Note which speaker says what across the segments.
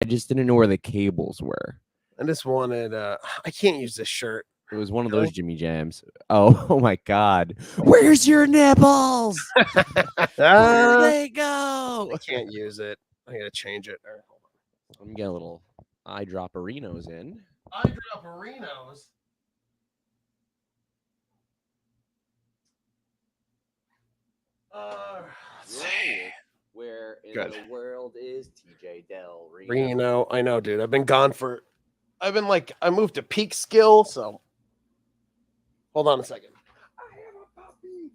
Speaker 1: I just didn't know where the cables were.
Speaker 2: I just wanted. I can't use this shirt.
Speaker 1: It was one of those
Speaker 2: Really?
Speaker 1: Jimmy Jams. Oh, oh my God. Where's your nipples? Where'd
Speaker 2: I
Speaker 1: they go?
Speaker 2: can't use it. I gotta change it. All right, hold
Speaker 1: Let me get a little eyedropperinos in.
Speaker 2: on. Eyedropperinos. Let's see.
Speaker 1: Where in
Speaker 2: Good.
Speaker 1: the world is TJ Del Reno?
Speaker 2: Reno. I know, dude. I've been gone for. I've been like. I moved to peak skill, so. Hold on a second.
Speaker 1: I have a puppy.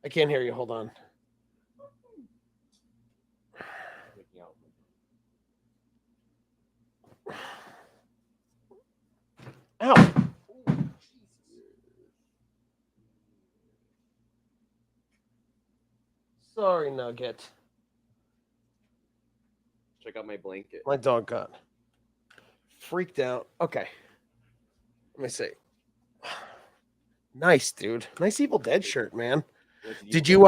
Speaker 2: I can't hear you. Hold on. Ow. Sorry, Nugget.
Speaker 1: Check out my blanket.
Speaker 2: My dog got freaked out. Okay. Let me see. Nice, dude. Nice Evil Dead shirt, man. Did you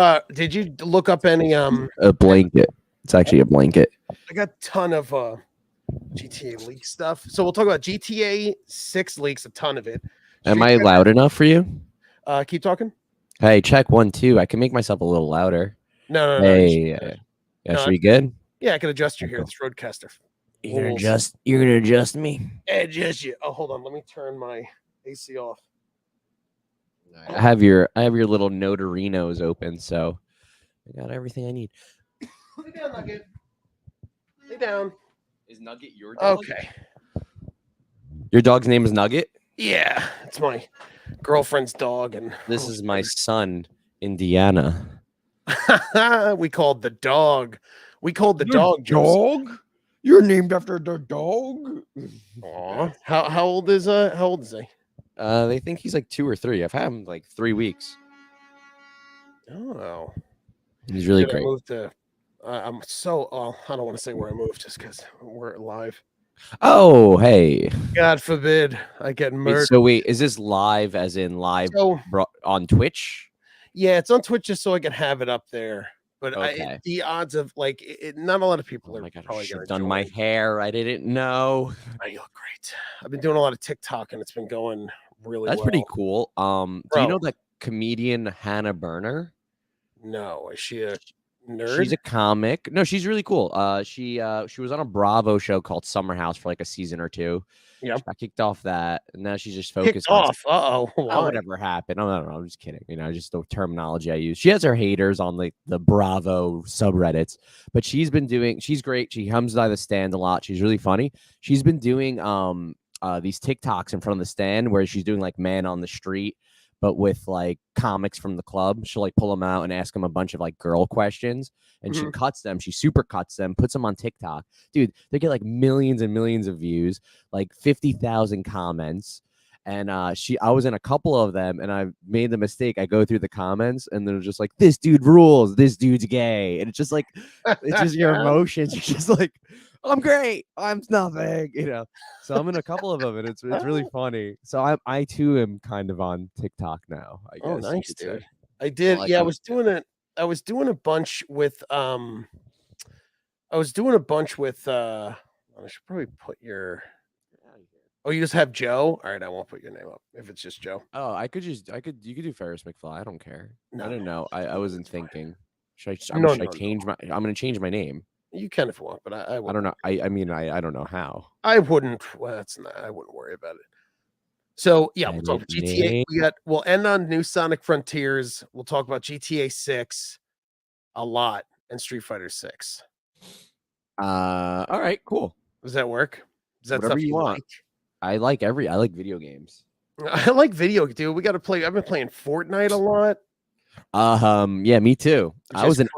Speaker 2: look up any
Speaker 1: A blanket. It's actually a blanket.
Speaker 2: I got a ton of GTA leak stuff. So we'll talk about GTA 6 leaks, a ton of it.
Speaker 1: Am I loud enough for you?
Speaker 2: Keep talking.
Speaker 1: Hey, check 1, 2. I can make myself a little louder.
Speaker 2: No.
Speaker 1: Hey, yeah, should we good?
Speaker 2: Yeah, I can adjust you here. It's Roadcaster.
Speaker 1: You're gonna adjust me.
Speaker 2: Adjust you. Oh, hold on. Let me turn my AC off.
Speaker 1: I have your little notarinos open, so I got everything I need.
Speaker 2: Lay down, Nugget. Lay down.
Speaker 1: Is Nugget your dog?
Speaker 2: Okay.
Speaker 1: Your dog's name is Nugget?
Speaker 2: Yeah, it's my girlfriend's dog, and
Speaker 1: This is my son, Indiana.
Speaker 2: we called the dog. We called the dog.
Speaker 1: Dog? You're named after the dog?
Speaker 2: Aw. How old is he?
Speaker 1: They think he's like 2 or 3. I've had him like 3 weeks.
Speaker 2: Oh,
Speaker 1: He's really
Speaker 2: Dude, I
Speaker 1: great.
Speaker 2: moved to. I'm so. I don't want to say where I moved just because we're live.
Speaker 1: Oh, hey.
Speaker 2: God forbid I get murdered.
Speaker 1: Wait, is this live as in live
Speaker 2: So,
Speaker 1: on Twitch?
Speaker 2: yeah, it's on Twitch just so I can have it up there. But
Speaker 1: Okay.
Speaker 2: the odds of like not a lot of people
Speaker 1: Oh
Speaker 2: are
Speaker 1: my God, I
Speaker 2: probably
Speaker 1: should
Speaker 2: going
Speaker 1: have
Speaker 2: to
Speaker 1: done
Speaker 2: join.
Speaker 1: my hair. I didn't know.
Speaker 2: Oh, you look great. I've been doing a lot of TikTok and it's been going really
Speaker 1: That's
Speaker 2: well.
Speaker 1: pretty cool. Do
Speaker 2: Bro.
Speaker 1: you know that comedian Hannah Berner?
Speaker 2: No, is she a nerd?
Speaker 1: She's a comic. No, she's really cool. She was on a Bravo show called Summer House for like a season or 2.
Speaker 2: Yep.
Speaker 1: She got kicked off that, and now she's just
Speaker 2: Kicked
Speaker 1: focused on
Speaker 2: off. Oh,
Speaker 1: whatever happened. Oh, no, I'm just kidding. Just the terminology I use. She has her haters on like the Bravo subreddits, but she's great. She comes by the stand a lot. She's really funny. She's been doing these TikToks in front of the stand where she's doing like man on the street, but with like comics from the club. She'll like pull them out and ask them a bunch of like girl questions, and she cuts them. She super cuts them, puts them on TikTok. Dude, they get like millions and millions of views, like 50,000 comments. And I was in a couple of them, and I made the mistake. I go through the comments, and they're just like, "This dude rules. This dude's gay," and it's just like, it's just your emotions. You're just like, "I'm great. I'm nothing," So I'm in a couple of them, and it's really funny. So I too am kind of on TikTok now, I guess.
Speaker 2: Oh,
Speaker 1: you
Speaker 2: nice,
Speaker 1: could
Speaker 2: dude.
Speaker 1: say.
Speaker 2: I did.
Speaker 1: Well,
Speaker 2: Yeah, I was doing it. I was doing a bunch with I should probably put your. Oh, you just have Joe? All right, I won't put your name up if it's just Joe.
Speaker 1: Oh, you could do Ferris McFly. I don't care.
Speaker 2: No,
Speaker 1: I don't know. I wasn't
Speaker 2: it's fine.
Speaker 1: thinking. Should
Speaker 2: No,
Speaker 1: I change my? I'm gonna change my name.
Speaker 2: You can if you want, but I
Speaker 1: I don't know. I mean, I don't know how.
Speaker 2: I wouldn't. Well, I wouldn't worry about it. So yeah, we'll talk about GTA. We'll end on New Sonic Frontiers. We'll talk about GTA 6 a lot and Street Fighter 6.
Speaker 1: All right, cool.
Speaker 2: Does that work? Is that
Speaker 1: Whatever
Speaker 2: stuff
Speaker 1: you want.
Speaker 2: like?
Speaker 1: I like video games.
Speaker 2: I like video, dude. We got to play. I've been playing Fortnite a lot.
Speaker 1: Yeah, me too.
Speaker 2: I was
Speaker 1: the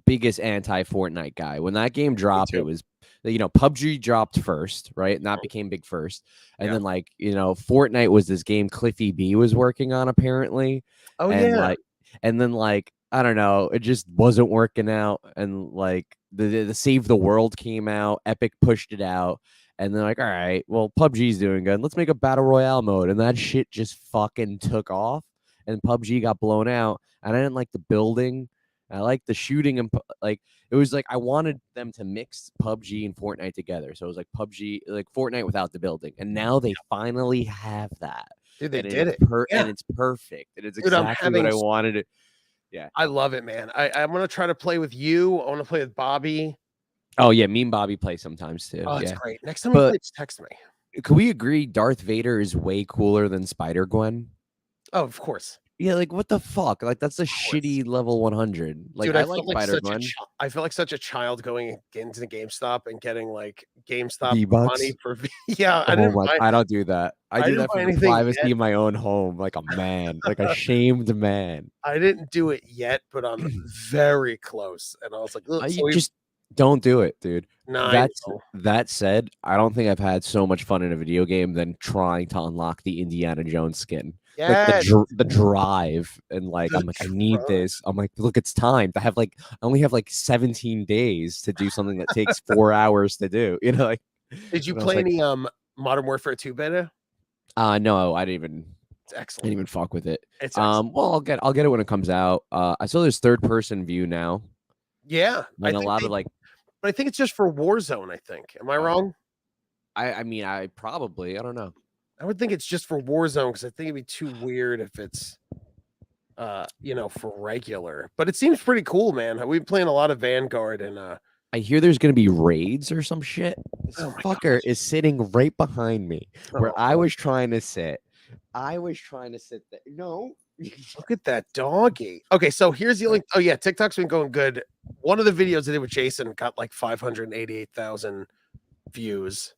Speaker 1: biggest anti Fortnite guy. When that game dropped, it was PUBG dropped first, right? And that became big first. And then Fortnite was this game Cliffy B was working on apparently.
Speaker 2: Oh,
Speaker 1: and
Speaker 2: yeah.
Speaker 1: And then I don't know, it just wasn't working out. And the Save the World came out, Epic pushed it out. And they're like, all right, well, PUBG's doing good. Let's make a battle royale mode. And that shit just fucking took off. And PUBG got blown out. And I didn't like the building. I like the shooting and like it was like I wanted them to mix PUBG and Fortnite together. So it was like PUBG, like Fortnite without the building, and now they finally have that,
Speaker 2: Dude, they
Speaker 1: and
Speaker 2: did
Speaker 1: it's
Speaker 2: it.
Speaker 1: and
Speaker 2: Yeah.
Speaker 1: it's perfect, and it's
Speaker 2: Dude, I'm
Speaker 1: exactly what
Speaker 2: having
Speaker 1: I wanted it. Yeah.
Speaker 2: I love it, man. I'm gonna try to play with you. I wanna play with Bobby.
Speaker 1: Oh yeah, me and Bobby play sometimes too.
Speaker 2: Oh, it's
Speaker 1: Yeah,
Speaker 2: great. Next time we
Speaker 1: but
Speaker 2: play, just text me.
Speaker 1: can we agree Darth Vader is way cooler than Spider Gwen?
Speaker 2: Oh, of course.
Speaker 1: Yeah, like what the fuck? Like that's a
Speaker 2: Of course.
Speaker 1: shitty level 100. Like
Speaker 2: Dude,
Speaker 1: I like Spider Gwen.
Speaker 2: I felt like such a child going into the GameStop and getting, like, GameStop money
Speaker 1: V-Bucks.
Speaker 2: for yeah,
Speaker 1: Oh my, I don't do that. I
Speaker 2: I
Speaker 1: do
Speaker 2: didn't
Speaker 1: that for
Speaker 2: buy
Speaker 1: the
Speaker 2: anything
Speaker 1: privacy
Speaker 2: yet.
Speaker 1: of my own home, like a man, like a shamed man.
Speaker 2: I didn't do it yet, but I'm very close, and I was like, "Look,"
Speaker 1: You
Speaker 2: so we
Speaker 1: just don't do it, dude.
Speaker 2: no, I know.
Speaker 1: That said, I don't think I've had so much fun in a video game than trying to unlock the Indiana Jones skin. Like
Speaker 2: Yes,
Speaker 1: the drive and like
Speaker 2: the
Speaker 1: I'm like I need
Speaker 2: drive.
Speaker 1: this. I'm like look, it's time to have like I only have like 17 days to do something that takes 4 hours to do. You know, like
Speaker 2: Did you
Speaker 1: and I was
Speaker 2: play
Speaker 1: like,
Speaker 2: any, Modern Warfare 2 beta?
Speaker 1: no,
Speaker 2: It's
Speaker 1: I didn't
Speaker 2: excellent.
Speaker 1: even fuck with it.
Speaker 2: It's excellent.
Speaker 1: Well, I'll get it when it comes out. I saw this third person view now,
Speaker 2: Yeah, I
Speaker 1: and a
Speaker 2: think
Speaker 1: lot
Speaker 2: they
Speaker 1: of like,
Speaker 2: but I think it's just for Warzone, I think. Am I
Speaker 1: oh,
Speaker 2: wrong?
Speaker 1: I mean, I don't know.
Speaker 2: I would think it's just for Warzone because I think it'd be too weird if it's, for regular, but it seems pretty cool, man. We've been playing a lot of Vanguard and,
Speaker 1: I hear there's gonna be raids or some shit. This
Speaker 2: oh my
Speaker 1: fucker
Speaker 2: gosh.
Speaker 1: is sitting right behind me where
Speaker 2: Oh,
Speaker 1: I was trying to sit. I was trying to sit there. No.
Speaker 2: look at that doggy. Okay, so here's the only oh, yeah, TikTok's been going good. One of the videos I did with Jason got, like, 588,000 views,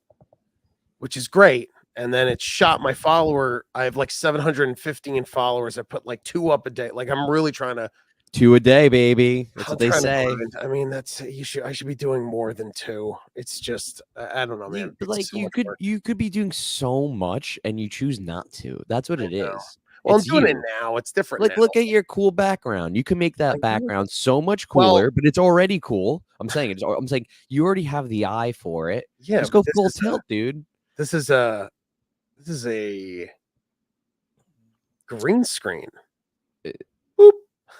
Speaker 2: which is great, and then it shot my follower I have, like, 715 followers. I put, like, 2 up a day. Like, I'm really trying to
Speaker 1: 2 a day, baby. That's
Speaker 2: I'm
Speaker 1: what they
Speaker 2: trying to
Speaker 1: say.
Speaker 2: grind. I mean, that's I should be doing more than 2. It's just I don't know, man.
Speaker 1: But
Speaker 2: It's
Speaker 1: like
Speaker 2: so much work.
Speaker 1: you could be doing so much and you choose not to. That's what
Speaker 2: I
Speaker 1: it
Speaker 2: know.
Speaker 1: is.
Speaker 2: Well, I'm
Speaker 1: It's
Speaker 2: doing it
Speaker 1: you.
Speaker 2: now. It's different
Speaker 1: Like
Speaker 2: now.
Speaker 1: look at your cool background. You can make
Speaker 2: I
Speaker 1: that
Speaker 2: know.
Speaker 1: background so much
Speaker 2: Well,
Speaker 1: cooler, but it's already cool. I'm saying you already have the eye for it.
Speaker 2: yeah,
Speaker 1: Just
Speaker 2: but
Speaker 1: go full tilt, dude.
Speaker 2: this is a this is a green screen.
Speaker 1: Uh,
Speaker 2: Boop.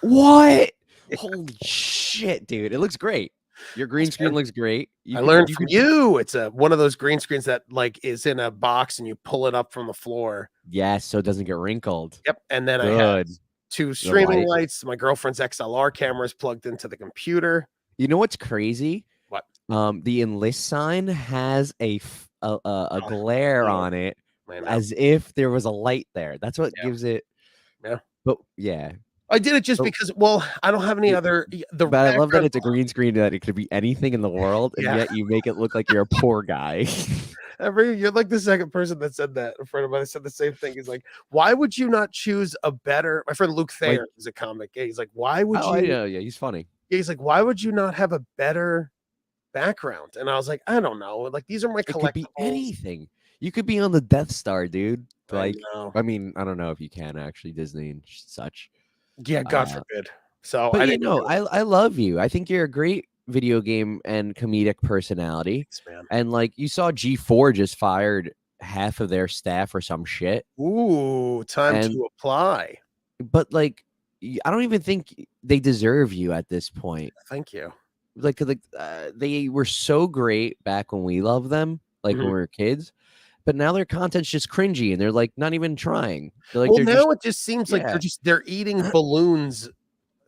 Speaker 1: What? Holy shit, dude. It looks great. Your green
Speaker 2: Thanks,
Speaker 1: screen
Speaker 2: man.
Speaker 1: looks great.
Speaker 2: I learned
Speaker 1: You
Speaker 2: from
Speaker 1: could
Speaker 2: you. It's a one of those green screens that, like, is in a box and you pull it up from the floor.
Speaker 1: yes, so it doesn't get wrinkled.
Speaker 2: Yep, and then I have
Speaker 1: Good.
Speaker 2: 2
Speaker 1: The
Speaker 2: streaming
Speaker 1: light.
Speaker 2: lights. My girlfriend's XLR camera is plugged into the computer.
Speaker 1: You know what's crazy?
Speaker 2: What?
Speaker 1: The enlist sign has a
Speaker 2: Oh,
Speaker 1: glare
Speaker 2: yeah,
Speaker 1: on it
Speaker 2: I know.
Speaker 1: as if there was a light there. That's what
Speaker 2: Yeah,
Speaker 1: gives it.
Speaker 2: yeah.
Speaker 1: But yeah,
Speaker 2: I did it just
Speaker 1: but,
Speaker 2: because well, I don't have any
Speaker 1: y-
Speaker 2: other the
Speaker 1: but I love that
Speaker 2: background
Speaker 1: it's a green screen that it could be anything in the world, and
Speaker 2: yeah.
Speaker 1: yet you make it look like you're a poor guy.
Speaker 2: You're like the second person that said that. A friend of mine said the same thing. He's like, "Why would you not choose a better" my friend Luke
Speaker 1: Like,
Speaker 2: Thayer is a comic. Yeah, he's like, "Why would
Speaker 1: oh, I
Speaker 2: you"
Speaker 1: know, yeah, he's funny.
Speaker 2: yeah, he's like, "Why would you not have a better background?" And I was like, "I don't know. Like, these are my
Speaker 1: It could be
Speaker 2: collectibles."
Speaker 1: anything. You could be on the Death Star, dude.
Speaker 2: I
Speaker 1: Like,
Speaker 2: know.
Speaker 1: I mean, I don't know if you can actually Disney and such.
Speaker 2: Yeah, God
Speaker 1: Uh,
Speaker 2: forbid. So
Speaker 1: But
Speaker 2: I
Speaker 1: you
Speaker 2: didn't
Speaker 1: know,
Speaker 2: do it.
Speaker 1: I love you. I think you're a great video game and comedic personality.
Speaker 2: Thanks, man.
Speaker 1: And like you saw G4 just fired half of their staff or some shit.
Speaker 2: Ooh, time
Speaker 1: And
Speaker 2: to apply.
Speaker 1: but like I don't even think they deserve you at this point.
Speaker 2: Thank you.
Speaker 1: They were so great back when we loved them, like when
Speaker 2: Mhm.
Speaker 1: we were kids. But now their content's just cringy and they're like not even trying.
Speaker 2: Well,
Speaker 1: They're just
Speaker 2: now it just seems like
Speaker 1: yeah.
Speaker 2: they're eating balloons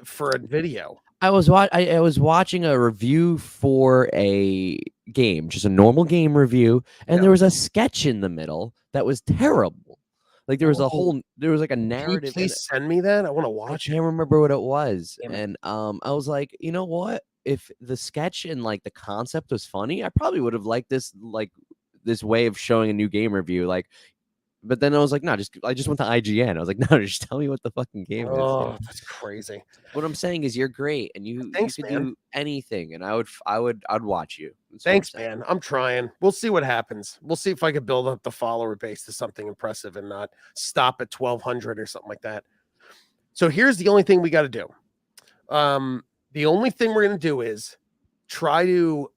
Speaker 2: for a video.
Speaker 1: I was watching a review for a game, just a normal game review, and
Speaker 2: Yeah.
Speaker 1: there was a sketch in the middle that was terrible. Like
Speaker 2: Whoa.
Speaker 1: there was like a
Speaker 2: Can you
Speaker 1: narrative, and
Speaker 2: please send me that? I wanna
Speaker 1: I
Speaker 2: watch it.
Speaker 1: can't remember what it was.
Speaker 2: Damn it.
Speaker 1: And I was like, you know what? If the sketch and like the concept was funny, I probably would have liked this way of showing a new game review. Like, but then I was like, no, I just went to IGN. I was like, no, just tell me what the fucking game is.
Speaker 2: Oh, that's crazy.
Speaker 1: What I'm saying is you're great and you
Speaker 2: Thanks,
Speaker 1: could
Speaker 2: man.
Speaker 1: do anything and I'd watch you. That's what I'm
Speaker 2: Thanks,
Speaker 1: saying.
Speaker 2: man. I'm trying. We'll see what happens. We'll see if I can build up the follower base to something impressive and not stop at 1,200 or something like that. So here's the only thing we gotta do. The only thing we're gonna do is try to,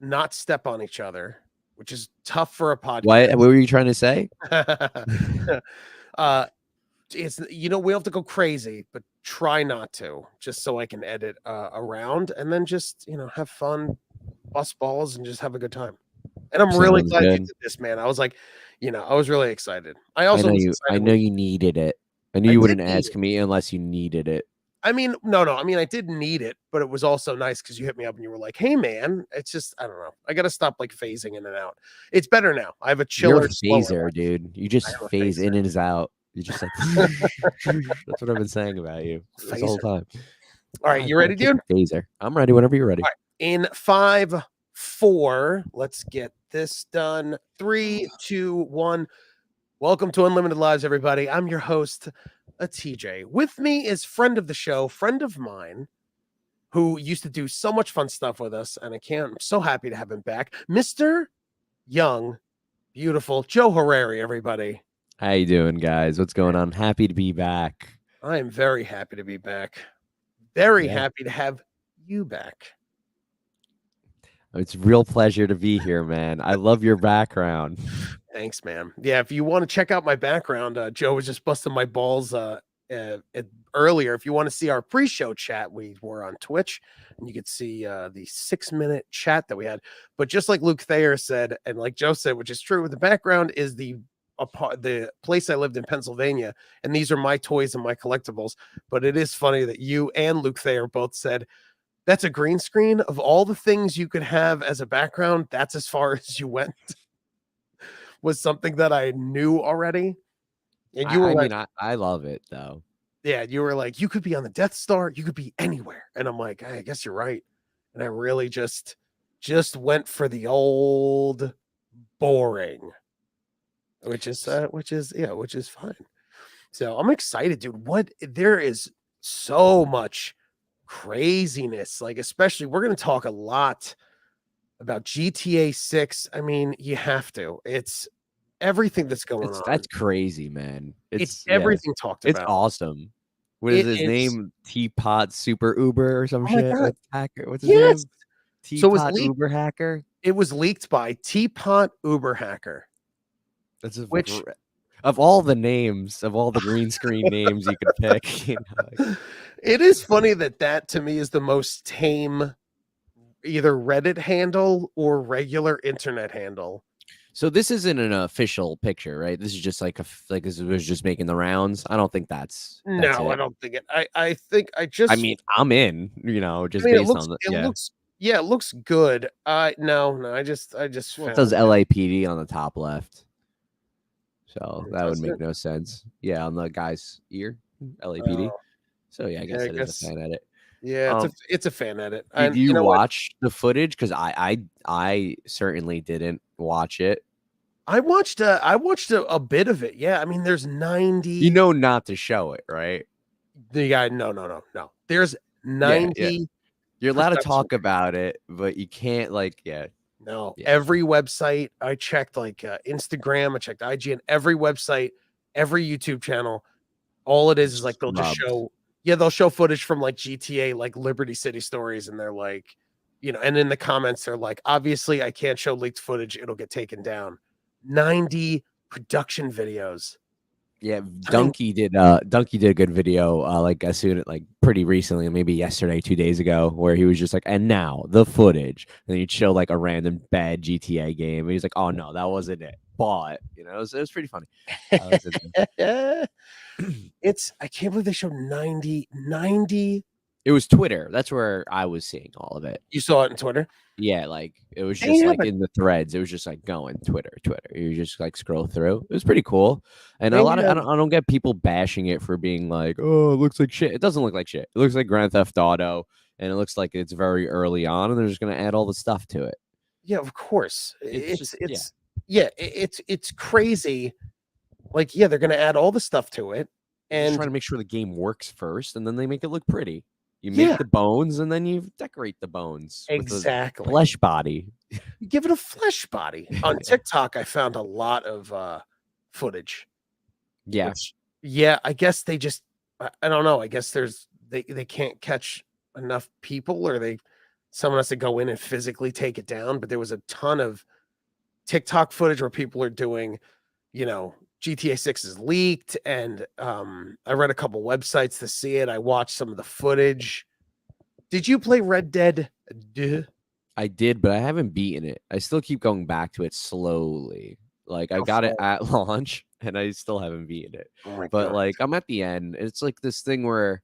Speaker 2: not step on each other, which is tough for a podcast.
Speaker 1: What were you trying to say?
Speaker 2: Uh, it's we have to go crazy, but try not to, just so I can edit around and then just have fun, bust balls, and just have a good time. And I'm really
Speaker 1: Sounds
Speaker 2: glad you
Speaker 1: good.
Speaker 2: did this, man. I was like, I was really excited. I
Speaker 1: I
Speaker 2: also
Speaker 1: know
Speaker 2: was
Speaker 1: you. I
Speaker 2: excited
Speaker 1: know
Speaker 2: when
Speaker 1: you needed it. I knew
Speaker 2: I
Speaker 1: you
Speaker 2: did
Speaker 1: wouldn't
Speaker 2: need
Speaker 1: ask
Speaker 2: it.
Speaker 1: me unless you needed it.
Speaker 2: I mean, no, I mean, I did need it, but it was also nice because you hit me up and you were like, "Hey, man, it's just I don't know. I got to stop like phasing in and out. It's better now. I have a
Speaker 1: You're a
Speaker 2: chiller, slower
Speaker 1: phaser,
Speaker 2: life.
Speaker 1: dude. You
Speaker 2: I
Speaker 1: just
Speaker 2: am a
Speaker 1: phase
Speaker 2: phaser,
Speaker 1: in and is out. You're just like that's what I've been saying about you this whole
Speaker 2: phaser.
Speaker 1: time.
Speaker 2: All right,
Speaker 1: I
Speaker 2: you
Speaker 1: call
Speaker 2: ready,
Speaker 1: kick
Speaker 2: dude?
Speaker 1: a phaser. I'm ready whenever you're ready.
Speaker 2: All right. In 5, 4, let's get this done. 3, 2, 1. Welcome to Unlimited Lives, everybody. I'm your host, a TJ. With me is friend of the show, friend of mine, who used to do so much fun stuff with us, and I'm so happy to have him back, Mr. Young, beautiful Joe Harary, everybody.
Speaker 1: How you doing, guys? What's going on? Happy to be back.
Speaker 2: I am very happy to be back. Very
Speaker 1: Yeah.
Speaker 2: happy to have you back.
Speaker 1: It's a real pleasure to be here, man. I love your background.
Speaker 2: Thanks, man. Yeah, if you want to check out my background, Joe was just busting my balls earlier. If you want to see our pre-show chat, we were on Twitch, and you could see the 6-minute chat that we had. But just like Luke Thayer said, and like Joe said, which is true, the background is the place I lived in Pennsylvania, and these are my toys and my collectibles. But it is funny that you and Luke Thayer both said that's a green screen. Of all the things you could have as a background, that's as far as you went. Was something that I knew already. And you were
Speaker 1: I
Speaker 2: like,
Speaker 1: mean, I love it though.
Speaker 2: yeah, you were like, you could be on the Death Star, you could be anywhere. And I'm like, I guess you're right. And I really just went for the old boring, which is fine. So I'm excited, dude. There is so much craziness. Like, especially we're gonna talk a lot about GTA 6. I mean, you have to. It's everything that's going on.
Speaker 1: That's crazy, man.
Speaker 2: It's
Speaker 1: It's yeah.
Speaker 2: everything talked
Speaker 1: It's
Speaker 2: about.
Speaker 1: awesome. What is
Speaker 2: It
Speaker 1: his
Speaker 2: is.
Speaker 1: name? Teapot Super Uber or some
Speaker 2: Oh my
Speaker 1: shit?
Speaker 2: god.
Speaker 1: What's hacker? What's his
Speaker 2: Yes.
Speaker 1: name?
Speaker 2: So it was
Speaker 1: Teapot
Speaker 2: leaked.
Speaker 1: Uber hacker?
Speaker 2: It was leaked by Teapot Uber Hacker,
Speaker 1: That's a
Speaker 2: which
Speaker 1: of all the names, of all the green screen names you could pick, like,
Speaker 2: it is funny that to me is the most tame either Reddit handle or regular internet handle.
Speaker 1: so this isn't an official picture, right? This is just like like this was just making the rounds. I don't think that's
Speaker 2: No, I
Speaker 1: it.
Speaker 2: don't think it. I think
Speaker 1: I mean, I'm in,
Speaker 2: I
Speaker 1: just
Speaker 2: mean,
Speaker 1: based on the
Speaker 2: it looks good. No, I just
Speaker 1: well, it says
Speaker 2: found it.
Speaker 1: LAPD on the top left. So that would
Speaker 2: Does
Speaker 1: make
Speaker 2: it?
Speaker 1: no sense. Yeah, on the guy's ear, LAPD.
Speaker 2: Oh,
Speaker 1: So yeah, I
Speaker 2: yeah,
Speaker 1: guess
Speaker 2: I
Speaker 1: it is a
Speaker 2: guess.
Speaker 1: fan edit.
Speaker 2: Yeah,
Speaker 1: Um,
Speaker 2: it's a fan edit.
Speaker 1: did
Speaker 2: And you
Speaker 1: you
Speaker 2: know what?
Speaker 1: watch the footage? Because I certainly didn't watch it.
Speaker 2: I watched a bit of it. Yeah, I mean, there's
Speaker 1: You
Speaker 2: 90.
Speaker 1: know not to show it, right?
Speaker 2: The guy, no. There's
Speaker 1: Yeah.
Speaker 2: 90
Speaker 1: You're allowed to
Speaker 2: production.
Speaker 1: talk about it, but you can't like
Speaker 2: No,
Speaker 1: yeah.
Speaker 2: every website I checked, like Instagram, I checked IGN, every website, every YouTube channel. All it is like they'll just
Speaker 1: Scrubbed.
Speaker 2: show, yeah, they'll show footage from like GTA, like Liberty City stories, and they're like, and in the comments they're like, obviously I can't show leaked footage; it'll get taken down. 90 production videos.
Speaker 1: Yeah,
Speaker 2: Nine-
Speaker 1: Donkey did a good video like as soon like pretty recently, maybe yesterday, 2 days ago, where he was just like, and now the footage. And he'd show like a random bad GTA game. And he's like, oh no, that wasn't it. But it was pretty funny.
Speaker 2: I can't believe they showed 90.
Speaker 1: It was Twitter. That's where I was seeing all of it.
Speaker 2: You saw it on Twitter?
Speaker 1: Yeah, like it was just
Speaker 2: Damn
Speaker 1: like
Speaker 2: it.
Speaker 1: in the threads. It was just like going Twitter. You just like scroll through. It was pretty cool. And a
Speaker 2: They
Speaker 1: lot of
Speaker 2: have
Speaker 1: I don't get people bashing it for being like, oh, it looks like shit. It doesn't look like shit. It looks like Grand Theft Auto, and it looks like it's very early on, and they're just gonna add all the stuff to it.
Speaker 2: Yeah, of course.
Speaker 1: It's just
Speaker 2: It's crazy. Like, yeah, they're gonna add all the stuff to it.
Speaker 1: they're just
Speaker 2: And
Speaker 1: trying to make sure the game works first, and then they make it look pretty. You
Speaker 2: yeah,
Speaker 1: make the bones, and then you decorate the bones with a
Speaker 2: exactly.
Speaker 1: flesh body.
Speaker 2: You give it a flesh body. On TikTok, I found a lot of footage.
Speaker 1: Yeah,
Speaker 2: Which, yeah, I guess they just I don't know. I guess they can't catch enough people, or someone has to go in and physically take it down. But there was a ton of TikTok footage where people are doing, GTA 6 is leaked, and I read a couple websites to see it. I watched some of the footage. Did you play Red Dead?
Speaker 1: I did, but I haven't beaten it. I still keep going back to it slowly. Like I
Speaker 2: How
Speaker 1: got it
Speaker 2: far?
Speaker 1: at launch and I still haven't beaten it.
Speaker 2: Oh my
Speaker 1: But
Speaker 2: god.
Speaker 1: like I'm at the end. It's like this thing where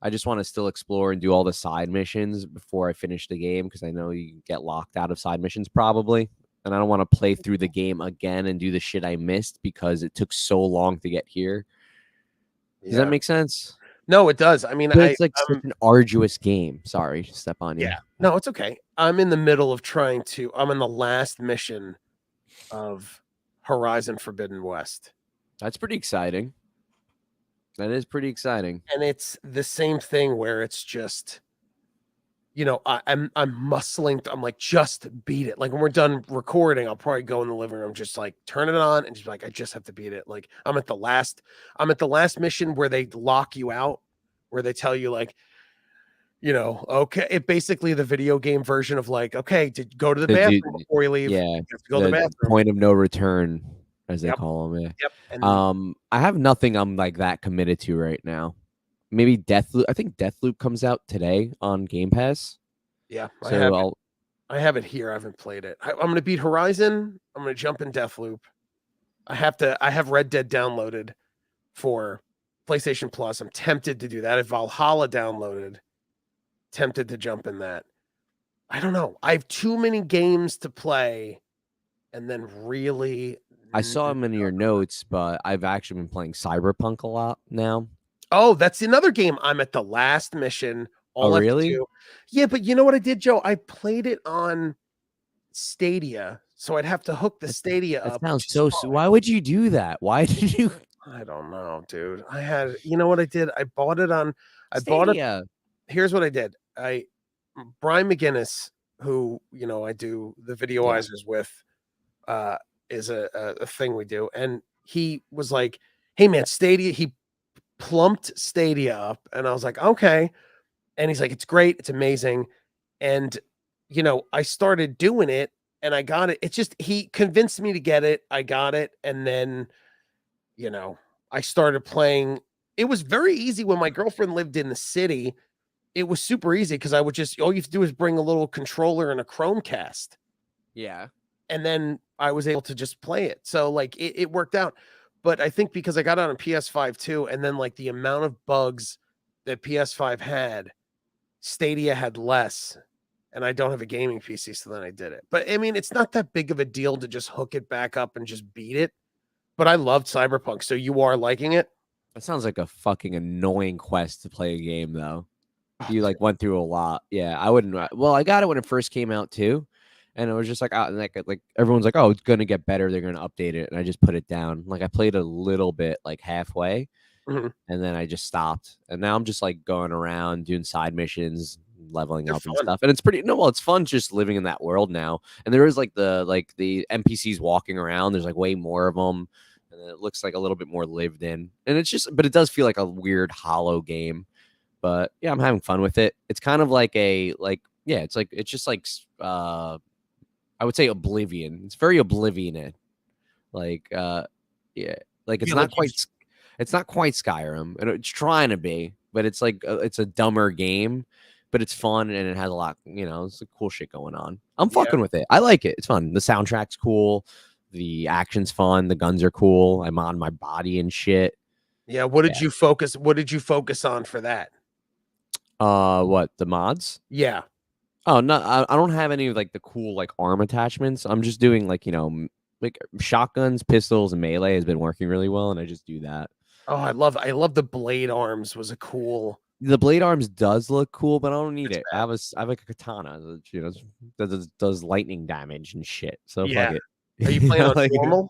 Speaker 1: I just want to still explore and do all the side missions before I finish the game because I know you get locked out of side missions probably. And I don't want to play through the game again and do the shit I missed because it took so long to get here. Does that
Speaker 2: Yeah.
Speaker 1: make sense?
Speaker 2: No, it does. I mean,
Speaker 1: But it's like such
Speaker 2: I'm
Speaker 1: an arduous game. Sorry, to step on you.
Speaker 2: yeah. No, it's okay. I'm in the middle of I'm in the last mission of Horizon Forbidden West.
Speaker 1: That's pretty exciting. That is pretty exciting.
Speaker 2: And it's the same thing where it's just, I'm muscling. I'm like, just beat it. Like when we're done recording, I'll probably go in the living room, just like turn it on and just like, I just have to beat it. Like I'm at the last mission where they lock you out, where they tell you like, okay, it basically the video game version of like, okay, to go to the bathroom before you leave.
Speaker 1: Yeah,
Speaker 2: You have to go to the bathroom.
Speaker 1: point of no return, as they
Speaker 2: Yep.
Speaker 1: call them. Yeah.
Speaker 2: Yep. And
Speaker 1: I have nothing I'm like that committed to right now. Maybe Deathloop. I think Deathloop comes out today on Game Pass.
Speaker 2: yeah,
Speaker 1: So
Speaker 2: I have it here. I haven't played it. I'm going to beat Horizon. I'm going to jump in Deathloop. I have Red Dead downloaded for PlayStation Plus. I'm tempted to do that. If Valhalla downloaded, tempted to jump in that. I don't know. I have too many games to play and then really
Speaker 1: I saw them in your notes, but I've actually been playing Cyberpunk a lot now.
Speaker 2: Oh, that's another game. I'm at the last mission. All
Speaker 1: Oh,
Speaker 2: I have to
Speaker 1: really?
Speaker 2: do. Yeah, but you know what I did, Joe? I played it on Stadia, so I'd have to hook the Stadia
Speaker 1: That
Speaker 2: up.
Speaker 1: sounds so. Why would you do that? Why did you?
Speaker 2: I don't know, dude. You know what I did? I bought it on. I bought it.
Speaker 1: Stadia.
Speaker 2: Here's what I did. Brian McGinnis, who I do the videoizers with, is a thing we do, and he was like, "Hey, man, Stadia." He plumped Stadia up, and I was like, "Okay." And he's like, "It's great. It's amazing." And, I started doing it and I got it. It's just, he convinced me to get it. I got it. And then, I started playing. It was very easy when my girlfriend lived in the city. It was super easy because all you have to do is bring a little controller and a Chromecast.
Speaker 1: Yeah.
Speaker 2: And then I was able to just play it. So like it worked out. But I think because I got it on PS5 too, and then like the amount of bugs that PS5 had, Stadia had less, and I don't have a gaming PC, so then I did it. But I mean, it's not that big of a deal to just hook it back up and just beat it. But I loved Cyberpunk, so you are liking it?
Speaker 1: That sounds like a fucking annoying quest to play a game, though.
Speaker 2: Oh,
Speaker 1: You like went through a lot. Yeah, I wouldn't. Well, I got it when it first came out too, and it was just like, like everyone's like, oh, it's gonna get better. They're gonna update it, and I just put it down. Like I played a little bit, like halfway,
Speaker 2: Mhm.
Speaker 1: and then I just stopped. And now I'm just like going around doing side missions, leveling
Speaker 2: They're
Speaker 1: up and
Speaker 2: fun.
Speaker 1: stuff. And it's pretty no, well, it's fun just living in that world now. And there is like the NPCs walking around. There's like way more of them, and it looks like a little bit more lived in. And it's just, but it does feel like a weird hollow game. But yeah, I'm having fun with it. It's kind of like yeah, it's just like I would say Oblivion. It's very Oblivion. Like yeah, like it's
Speaker 2: Yeah,
Speaker 1: not quite it's not quite Skyrim, and it's trying to be, but it's like it's a dumber game, but it's fun and it has a lot, it's a cool shit going on. I'm
Speaker 2: Yeah.
Speaker 1: fucking with it. I like it. It's fun. The soundtrack's cool. The action's fun. The guns are cool. I'm on my body and shit.
Speaker 2: Yeah. What did you focus on for that?
Speaker 1: What, the mods?
Speaker 2: Yeah.
Speaker 1: Oh, no, I don't have any like the cool like arm attachments. I'm just doing like, like shotguns, pistols, and melee has been working really well, and I just do that.
Speaker 2: Oh, I love the blade arms. Was a cool.
Speaker 1: The blade arms does look cool, but I don't need it.
Speaker 2: Bad.
Speaker 1: I have a katana that does lightning damage and shit. So
Speaker 2: Yeah.
Speaker 1: fuck it.
Speaker 2: Are you playing on
Speaker 1: Like,
Speaker 2: normal?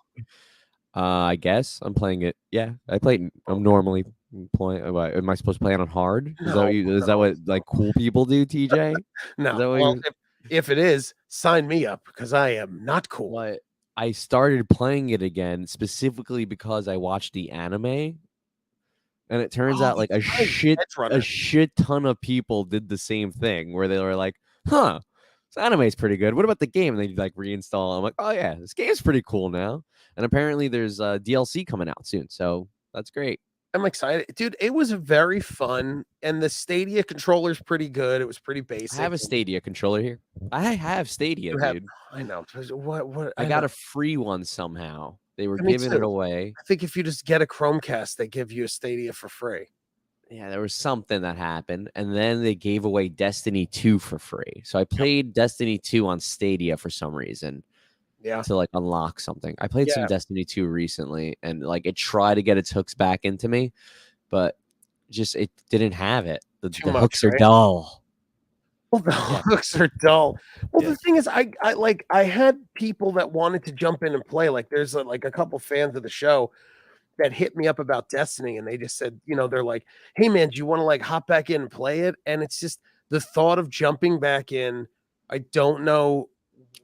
Speaker 1: I guess I'm playing it. Yeah, I'm normally playing. Am I supposed to play it on hard? Is
Speaker 2: No,
Speaker 1: that what like cool people do, TJ?
Speaker 2: no.
Speaker 1: Is that what
Speaker 2: Well, if it is, sign me up because I am not cool.
Speaker 1: What? I started playing it again specifically because I watched the anime, and it turns out like a shit ton of people did the same thing where they were like, "Huh, this anime is pretty good. What about the game? And they like reinstall. I'm like, oh yeah, this game's pretty cool now. And apparently there's DLC coming out soon, so that's great.
Speaker 2: I'm excited, dude. It was very fun, and the Stadia controller's pretty good. It was pretty
Speaker 1: I
Speaker 2: basic.
Speaker 1: have a Stadia controller here. I have Stadia,
Speaker 2: You have,
Speaker 1: dude.
Speaker 2: I know. What?
Speaker 1: I
Speaker 2: I know.
Speaker 1: got a free one somehow. They were
Speaker 2: Me
Speaker 1: giving it
Speaker 2: too.
Speaker 1: away.
Speaker 2: I think if you just get a Chromecast, they give you a Stadia for free.
Speaker 1: Yeah, there was something that happened, and then they gave away Destiny 2 for free. So I played Destiny 2 on Stadia for some reason
Speaker 2: Yeah,
Speaker 1: to like unlock something. I played some
Speaker 2: yeah.
Speaker 1: Destiny 2 recently, and like it tried to get its hooks back into me, but just it didn't have it. The,
Speaker 2: Too
Speaker 1: the
Speaker 2: much,
Speaker 1: hooks are
Speaker 2: right?
Speaker 1: dull.
Speaker 2: Well, the
Speaker 1: Yeah,
Speaker 2: hooks are dull. Well,
Speaker 1: yeah.
Speaker 2: the thing is, I had people that wanted to jump in and play. Like, there's like a couple fans of the show that hit me up about Destiny, and they just said, they're like, "Hey, man, do you want to like hop back in and play it?" And it's just the thought of jumping back in. I don't know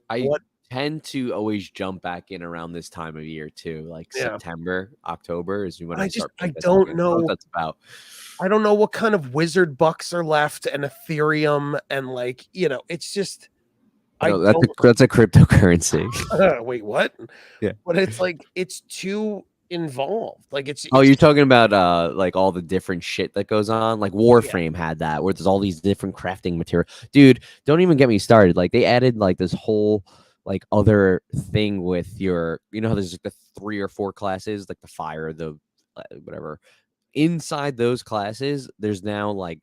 Speaker 1: I
Speaker 2: what.
Speaker 1: tend to always jump back in around this time of year too, like
Speaker 2: Yeah,
Speaker 1: September, October is when
Speaker 2: but
Speaker 1: I start
Speaker 2: I
Speaker 1: playing Destiny
Speaker 2: don't
Speaker 1: again. So
Speaker 2: know.
Speaker 1: that's about.
Speaker 2: I don't know what kind of wizard bucks are left and Ethereum and like, it's just I
Speaker 1: No,
Speaker 2: don't
Speaker 1: that's a cryptocurrency.
Speaker 2: wait, what?
Speaker 1: Yeah.
Speaker 2: But it's like it's too involved. Like
Speaker 1: Oh,
Speaker 2: it's
Speaker 1: you're talking about like all the different shit that goes on. Like
Speaker 2: yeah.
Speaker 1: Warframe had that, where there's all these different crafting material. Dude, don't even get me started. Like they added like this whole like other thing with your, how there's like the 3 or 4 classes, like the fire, the whatever. Inside those classes, there's now like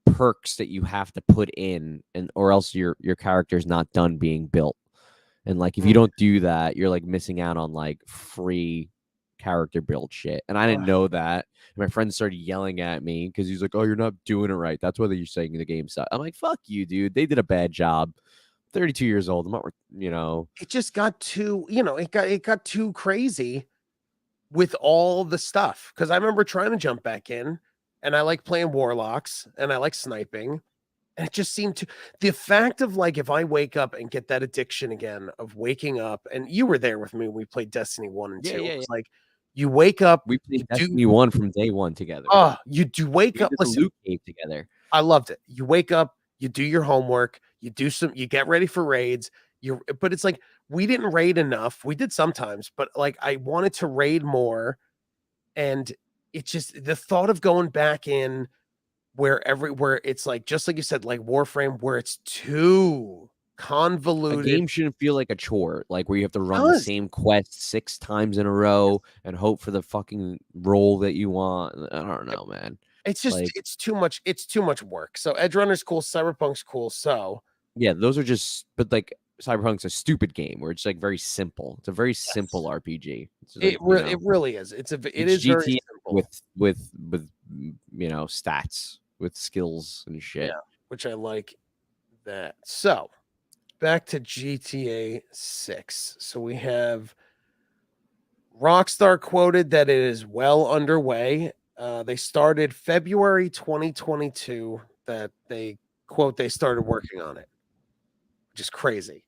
Speaker 1: perks that you have to put in, and or else your character's not done being built. And like if you
Speaker 2: Mm,
Speaker 1: don't do that, you're like missing out on like free character build shit. And I didn't know that. And my friend started yelling at me because he's like, "Oh, you're not doing it right. That's why you're saying the game sucks." I'm like, "Fuck you, dude. They did a bad job. 32 years old. I'm not.
Speaker 2: it just got too, it got too crazy with all the stuff. Cause I remember trying to jump back in and I like playing warlocks and I like sniping. And it just seemed to the fact of like if I wake up and get that addiction again of waking up, and you were there with me when we played Destiny 1 and
Speaker 1: Yeah,
Speaker 2: 2. It
Speaker 1: yeah, yeah.
Speaker 2: was like you wake up,
Speaker 1: We
Speaker 2: you
Speaker 1: played
Speaker 2: do
Speaker 1: Destiny 1 from day one together.
Speaker 2: you do wake
Speaker 1: We
Speaker 2: up.
Speaker 1: did the
Speaker 2: Listen,
Speaker 1: loot cave together.
Speaker 2: I loved it. You wake up, you do your homework, you get ready for raids. But it's like we didn't raid enough. We did sometimes, but like I wanted to raid more. And it's just the thought of going back in where it's like just like you said, like Warframe, where it's too
Speaker 1: A
Speaker 2: convoluted.
Speaker 1: game shouldn't feel like a chore, like where you have to run the
Speaker 2: Does
Speaker 1: same quest 6 times in a row and hope for the fucking role that you want. I don't know, man.
Speaker 2: it's just
Speaker 1: Like,
Speaker 2: it's too much work. So Edge Runner's cool, Cyberpunk's cool. So
Speaker 1: yeah, those are just, but like Cyberpunk's a stupid game where it's like very simple. It's a very simple
Speaker 2: yes,
Speaker 1: RPG. It's like,
Speaker 2: it really is. It
Speaker 1: it's
Speaker 2: is very
Speaker 1: GTA
Speaker 2: simple.
Speaker 1: with stats, with skills and shit.
Speaker 2: Yeah, which I like that. So back to GTA 6. So we have Rockstar quoted that it is well underway. They started February 2022 that they started working on it, which is crazy.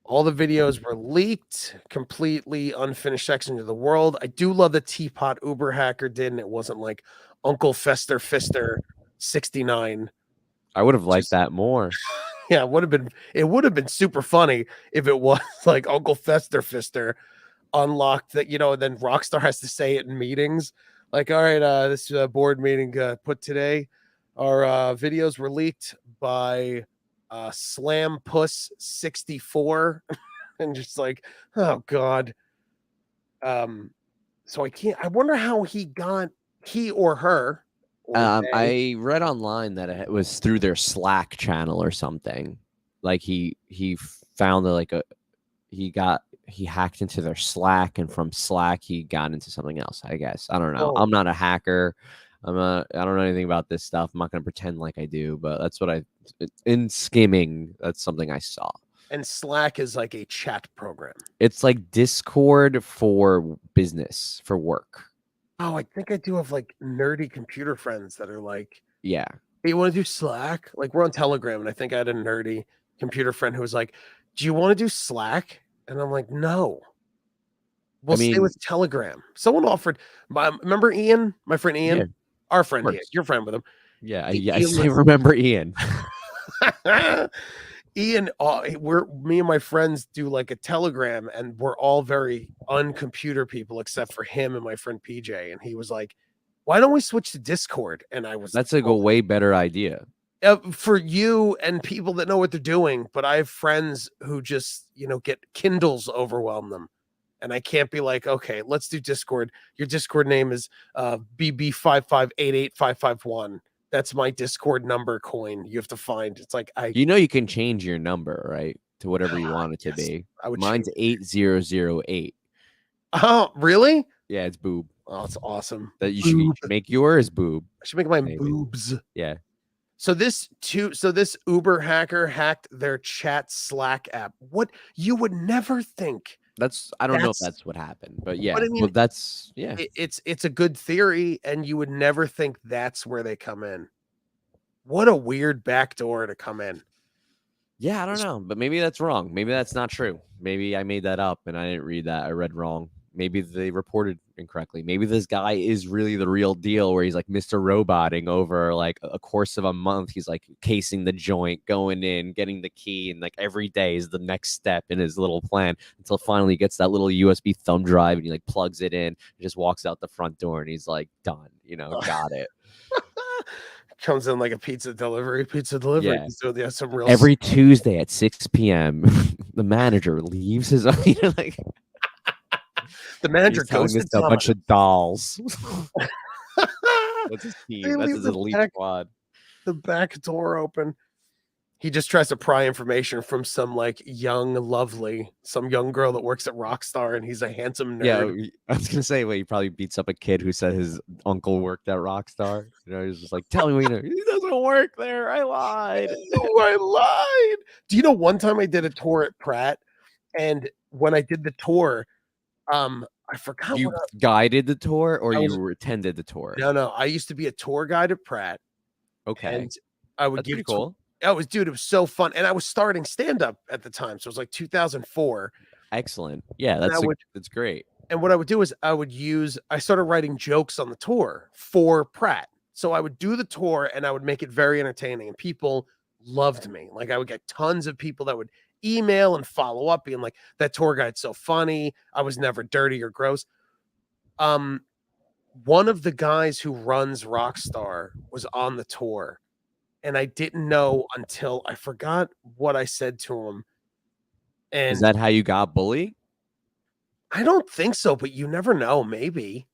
Speaker 2: All the videos were leaked, completely unfinished section of the world. I do love the Teapot Uber hacker did, and it wasn't like Uncle Fester Fister 69.
Speaker 1: I would have liked
Speaker 2: Just
Speaker 1: that more.
Speaker 2: yeah, it would have been super funny if it was like Uncle Fester Fister unlocked that, then Rockstar has to say it in meetings. Like, all right, this board meeting put today. Our videos were leaked by Slam Puss 64. And just like, oh God. So I wonder how he or her or they.
Speaker 1: I read online that it was through their Slack channel or something. Like he found like he hacked into their Slack, and from Slack he got into something else. I guess I don't know.
Speaker 2: Oh,
Speaker 1: I'm not a hacker. I don't know anything about this stuff. I'm not gonna pretend like I do, but that's what in skimming. That's something I saw.
Speaker 2: and Slack is like a chat program.
Speaker 1: It's like Discord for business, for work.
Speaker 2: Oh, I think I do have like nerdy computer friends that are like,
Speaker 1: Yeah.
Speaker 2: hey, you want to do Slack? Like we're on Telegram, and I think I had a nerdy computer friend who was like, do you want to do Slack? And I'm like, no,
Speaker 1: I
Speaker 2: we'll stay
Speaker 1: mean,
Speaker 2: with Telegram. Someone offered, remember Ian, my friend
Speaker 1: yeah,
Speaker 2: Ian,
Speaker 1: of
Speaker 2: our friend Ian,
Speaker 1: course.
Speaker 2: your friend with him.
Speaker 1: Yeah,
Speaker 2: Ian
Speaker 1: I remember Ian.
Speaker 2: Ian, me and my friends do like a Telegram, and we're all very uncomputer people except for him and my friend PJ. And he was like, "Why don't we switch to Discord?" And I was,
Speaker 1: That's a way better idea.
Speaker 2: For you and people that know what they're doing. But I have friends who just, get Kindles overwhelm them. And I can't be like, okay, let's do Discord. Your Discord name is BB5588551. That's my Discord number coin. You have to find. It's like
Speaker 1: you can change your number, right? To whatever you want it to
Speaker 2: yes,
Speaker 1: be.
Speaker 2: I would
Speaker 1: Mine's 8008.
Speaker 2: Oh, really?
Speaker 1: Yeah, it's boob.
Speaker 2: Oh, it's awesome.
Speaker 1: That you should make yours boob.
Speaker 2: I should make mine
Speaker 1: Maybe.
Speaker 2: boobs.
Speaker 1: Yeah.
Speaker 2: So this Uber hacker hacked their chat Slack app. What you would never think.
Speaker 1: I don't know if that's what happened, but yeah.
Speaker 2: I mean,
Speaker 1: well, that's yeah.
Speaker 2: It's a good theory, and you would never think that's where they come in. What a weird backdoor to come in.
Speaker 1: Yeah, I don't know, but maybe that's wrong. Maybe that's not true. Maybe I made that up and I didn't read that. I read wrong. Maybe they reported incorrectly. Maybe this guy is really the real deal where he's like Mr. Roboting over like a course of a month. He's like casing the joint, going in, getting the key, and like every day is the next step in his little plan until finally he gets that little USB thumb drive and he like plugs it in and just walks out the front door and he's like done, got it.
Speaker 2: Comes in like a pizza delivery.
Speaker 1: Yeah.
Speaker 2: So some real
Speaker 1: every Tuesday at 6 p.m. the manager leaves his like
Speaker 2: the manager goes to
Speaker 1: a bunch of dolls. What's his team? That's his elite squad.
Speaker 2: The back door open. He just tries to pry information from some like some young girl that works at Rockstar, and he's a handsome nerd.
Speaker 1: Yeah, I was gonna say, he probably beats up a kid who said his uncle worked at Rockstar. He's just like, tell me he doesn't work there. I lied.
Speaker 2: I lied. Do you know one time I did a tour at Pratt, and when I did the tour, I forgot
Speaker 1: you guided the tour or you attended the tour.
Speaker 2: No, I used to be a tour guide at Pratt.
Speaker 1: Okay,
Speaker 2: and I would give
Speaker 1: cool.
Speaker 2: It was so fun, and I was starting stand up at the time, so it was like 2004.
Speaker 1: Excellent. Yeah, that's great.
Speaker 2: And what I would do is I started writing jokes on the tour for Pratt. So I would do the tour and I would make it very entertaining, and people loved me. Like I would get tons of people that would email and follow up being like, that tour guide's so funny. I was never dirty or gross. One of the guys who runs Rockstar was on the tour, and I didn't know until I forgot what I said to him. And
Speaker 1: is that how you got bullied?
Speaker 2: I don't think so, but you never know. Maybe.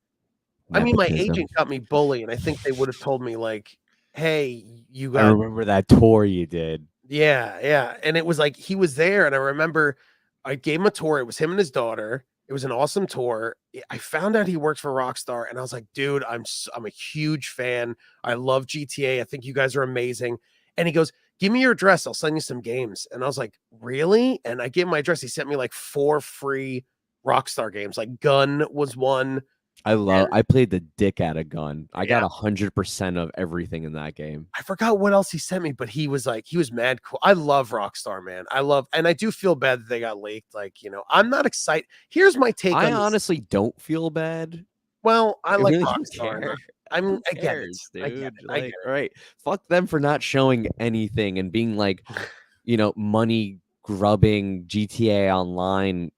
Speaker 2: Nepotism. I mean, my agent got me bullied, and I think they would have told me like, "Hey, you got."
Speaker 1: I remember that tour you did.
Speaker 2: Yeah, and it was like he was there, and I remember I gave him a tour. It was him and his daughter. It was an awesome tour. I found out he works for Rockstar, and I was like, "Dude, I'm a huge fan. I love GTA. I think you guys are amazing." And he goes, "Give me your address. I'll send you some games." And I was like, "Really?" And I gave him my address. He sent me like 4 free Rockstar games. Like Gun was one.
Speaker 1: I played the dick out of Gun. I got 100% of everything in that game.
Speaker 2: I forgot what else he sent me, but he was mad cool. I love Rockstar, man. And I do feel bad that they got leaked. Like, I'm not excited. Here's my take on this.
Speaker 1: I honestly don't feel bad.
Speaker 2: Well, I like Rockstar. I get it,
Speaker 1: dude.
Speaker 2: I get it.
Speaker 1: Like, all right, fuck them for not showing anything and being like, money grubbing GTA Online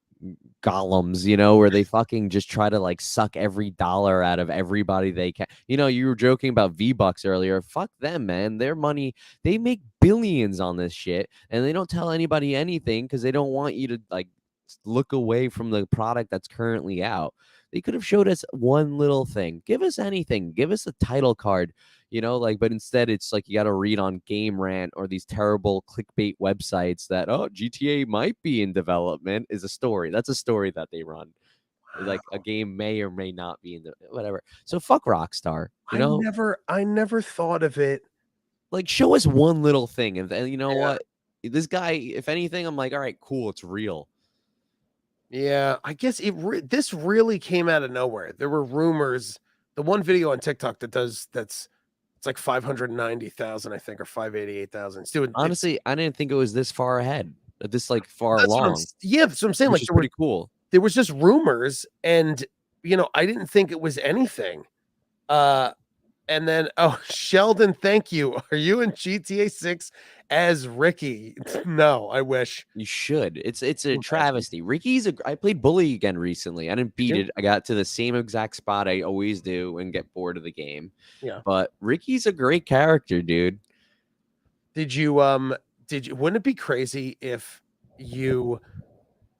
Speaker 1: golems, where they fucking just try to like suck every dollar out of everybody they can. You were joking about V-Bucks earlier. Fuck them, man. Their money, they make billions on this shit, and they don't tell anybody anything because they don't want you to like look away from the product that's currently out. They could have showed us one little thing. Give us anything. Give us a title card, but instead it's like you got to read on Game Rant or these terrible clickbait websites that, GTA might be in development is a story. That's a story that they run. Wow. Like a game may or may not be in the whatever. So fuck Rockstar.
Speaker 2: I never thought of it.
Speaker 1: Like show us one little thing. And you know what? This guy, if anything, I'm like, all right, cool. It's real.
Speaker 2: Yeah, I guess this really came out of nowhere. There were rumors. The one video on TikTok it's like 590,000, I think, or 588,000.
Speaker 1: Honestly, I didn't think it was this far ahead. This like far along.
Speaker 2: That's what I'm saying. Like,
Speaker 1: it's pretty cool.
Speaker 2: There was just rumors, and I didn't think it was anything. And then, oh, Sheldon, thank you. Are you in GTA 6 as Ricky? No, I wish.
Speaker 1: You should. It's a
Speaker 2: Imagine.
Speaker 1: travesty. I played Bully again recently. I didn't
Speaker 2: Did
Speaker 1: beat
Speaker 2: you?
Speaker 1: it. I got to the same exact spot I always do and get bored of the game.
Speaker 2: Yeah.
Speaker 1: But Ricky's a great character, dude.
Speaker 2: Did you wouldn't it be crazy if you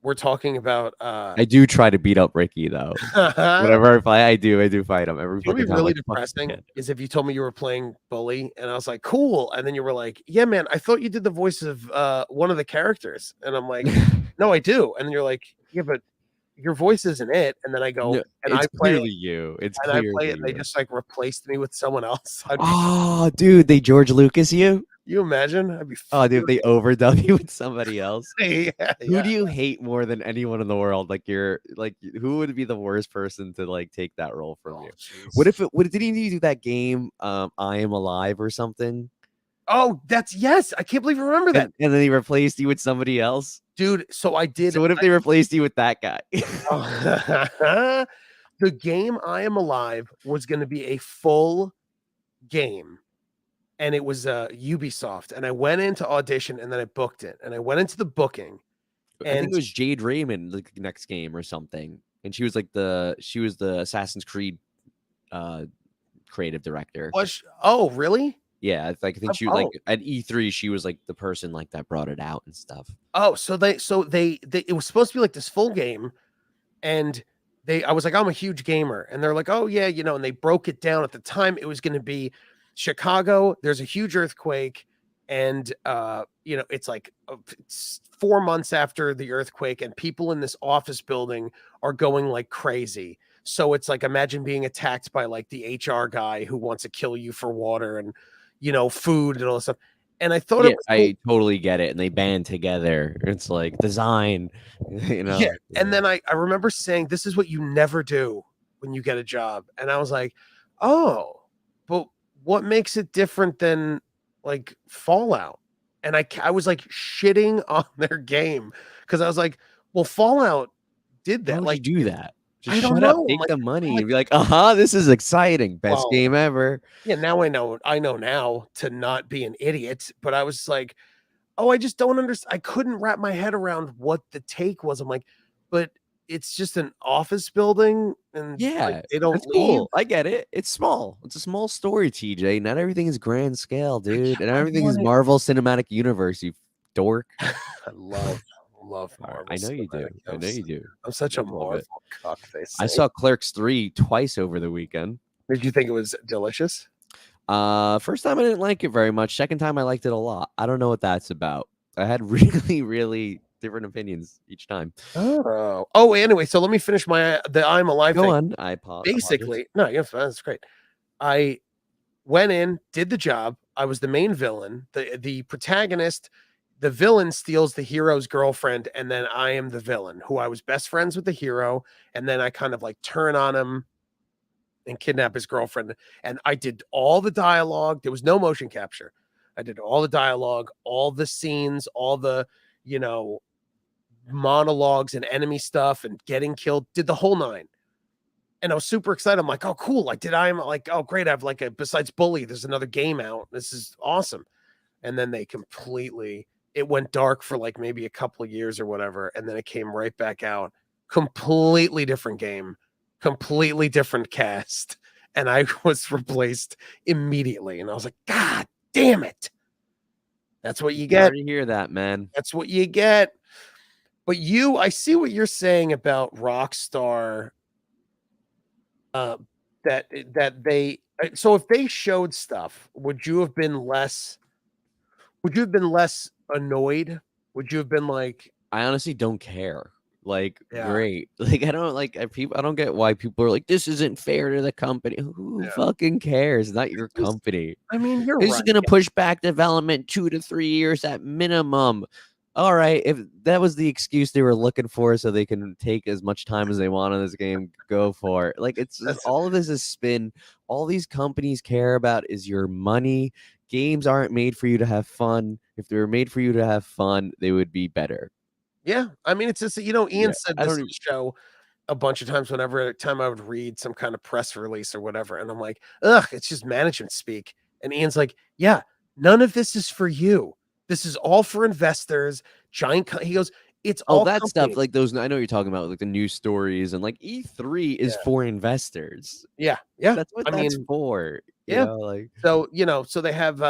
Speaker 2: were talking about
Speaker 1: I do try to beat up Ricky though. Whenever I play, I do fight him every
Speaker 2: It'd be
Speaker 1: fucking time.
Speaker 2: really
Speaker 1: Like fuck you,
Speaker 2: depressing
Speaker 1: kid.
Speaker 2: is if you told me you were playing Bully and I was like, "Cool." And then you were like, "Yeah, man, I thought you did the voice of one of the characters." And I'm like, "No, I do." And then you're like, "Yeah, but your voice isn't it." And then I go
Speaker 1: No,
Speaker 2: and
Speaker 1: it's clearly you. It's
Speaker 2: I play
Speaker 1: clearly
Speaker 2: it and they
Speaker 1: you.
Speaker 2: just like replaced me with someone else. I'd be
Speaker 1: Oh, dude, they George Lucas you?
Speaker 2: you imagine? I'd be
Speaker 1: Oh, dude, they overdub you with somebody else.
Speaker 2: furious. Yeah,
Speaker 1: Who
Speaker 2: yeah.
Speaker 1: do you hate more than anyone in the world? Like you're like who would be the worst person to like take that role from
Speaker 2: Oh,
Speaker 1: you? What
Speaker 2: jeez.
Speaker 1: if it what didn't you do that game I Am Alive or something?
Speaker 2: Oh, that's yes. I can't believe you remember that.
Speaker 1: And then he replaced you with somebody else?
Speaker 2: Dude, so I did
Speaker 1: So what if they replaced you with that guy?
Speaker 2: oh, the game I Am Alive was gonna be a full game, and it was, Ubisoft, and I went into audition, and then I booked it, and I went into the booking,
Speaker 1: I think
Speaker 2: and
Speaker 1: it was Jade Raymond the next game or something. And she was the Assassin's Creed uh creative director.
Speaker 2: oh, really?
Speaker 1: Yeah, it's like I think she was like
Speaker 2: Oh.
Speaker 1: at E3 she was like the person like that brought it out and stuff.
Speaker 2: Oh, so they it was supposed to be like this full game, and I was like, I'm a huge gamer, and they're like, oh yeah, and they broke it down. At the time it was going to be Chicago, there's a huge earthquake, and it's like it's 4 months after the earthquake, and people in this office building are going like crazy. So it's like, imagine being attacked by like the HR guy who wants to kill you for water and food and all this stuff. And I thought it
Speaker 1: Yeah,
Speaker 2: was cool.
Speaker 1: I totally get it. And they band together. It's like design, you
Speaker 2: Yeah,
Speaker 1: know.
Speaker 2: and then I remember saying, "This is what you never do when you get a job," and I was like, "Oh, but what makes it different than, like, Fallout?" And I was, like, shitting on their game because I was like, "Well, Fallout did
Speaker 1: Why
Speaker 2: that."
Speaker 1: would you
Speaker 2: Like,
Speaker 1: do that? Just
Speaker 2: I don't
Speaker 1: shut up,
Speaker 2: know.
Speaker 1: take the
Speaker 2: I'm
Speaker 1: money
Speaker 2: like,
Speaker 1: and be like, uh-huh, this is exciting. Best
Speaker 2: "Well,
Speaker 1: game ever.
Speaker 2: yeah, now I know now to not be an idiot," but I was like, "Oh, I just don't understand." I couldn't wrap my head around what the take was. I'm like, "But it's just an office building and, like,
Speaker 1: Yeah,
Speaker 2: they don't
Speaker 1: that's
Speaker 2: leave?"
Speaker 1: cool. I get it. It's small. It's a small story, TJ. Not everything is grand scale, dude. And
Speaker 2: I
Speaker 1: everything is
Speaker 2: wanted
Speaker 1: Marvel Cinematic Universe, you dork.
Speaker 2: I love
Speaker 1: All right,
Speaker 2: Marvel
Speaker 1: I know you do.
Speaker 2: Cinematic.
Speaker 1: I know you do.
Speaker 2: I'm such a
Speaker 1: I love it.
Speaker 2: Marvel cuck, they
Speaker 1: I
Speaker 2: say.
Speaker 1: saw Clerks 3 twice over the weekend.
Speaker 2: Did you think it was delicious?
Speaker 1: First time I didn't like it very much. Second time I liked it a lot. I don't know what that's about. I had really, really different opinions each time.
Speaker 2: Oh. Oh, anyway, so let me finish the I'm Alive
Speaker 1: Go
Speaker 2: thing.
Speaker 1: on. Apologize.
Speaker 2: Basically no, you're fine, that's great. I went in, did the job. I was the main villain. The protagonist, the villain steals the hero's girlfriend, and then I am the villain who I was best friends with the hero, and then I kind of like turn on him and kidnap his girlfriend. And I did all the dialogue. There was no motion capture. I did all the dialogue, all the scenes, all the, you know, monologues and enemy stuff and getting killed, did the whole nine. And I was super excited. I'm like, oh, cool. I'm like, oh, great. I have like besides Bully, there's another game out. This is awesome. And then it went dark for like maybe a couple of years or whatever. And then it came right back out. Completely different game, completely different cast. And I was replaced immediately. And I was like, God damn it. That's what you get.
Speaker 1: Sorry to hear that, man.
Speaker 2: That's what you get. But I see what you're saying about Rockstar. Uh, that they so if they showed stuff, would you have been less annoyed? Would you have been like,
Speaker 1: I honestly don't care. Like,
Speaker 2: yeah,
Speaker 1: great. Like, I don't like people. I don't get why people are like, this isn't fair to the company. Who
Speaker 2: yeah.
Speaker 1: fucking cares? It's not your
Speaker 2: Just,
Speaker 1: company.
Speaker 2: I mean, you're
Speaker 1: This is
Speaker 2: right.
Speaker 1: gonna push back development 2 to 3 years at minimum. All right, if that was the excuse they were looking for, so they can take as much time as they want on this game, go for it. Like it's just,
Speaker 2: That's
Speaker 1: all of this is spin. All these companies care about is your money. Games aren't made for you to have fun. If they were made for you to have fun, they would be better.
Speaker 2: yeah. I mean, it's just Ian
Speaker 1: Yeah,
Speaker 2: said
Speaker 1: I
Speaker 2: this
Speaker 1: don't.
Speaker 2: on the show. a bunch of times whenever time I would read some kind of press release or whatever, and I'm like, ugh, it's just management speak. And Ian's like, yeah, none of this is for you. This is all for investors. He goes, it's
Speaker 1: Oh,
Speaker 2: all
Speaker 1: that stuff,
Speaker 2: companies.
Speaker 1: like those. I know what you're talking about, like the news stories, and like E3 is for investors.
Speaker 2: Yeah, yeah.
Speaker 1: That's what
Speaker 2: I
Speaker 1: that's
Speaker 2: mean,
Speaker 1: for. You
Speaker 2: yeah.
Speaker 1: know, like
Speaker 2: So so they have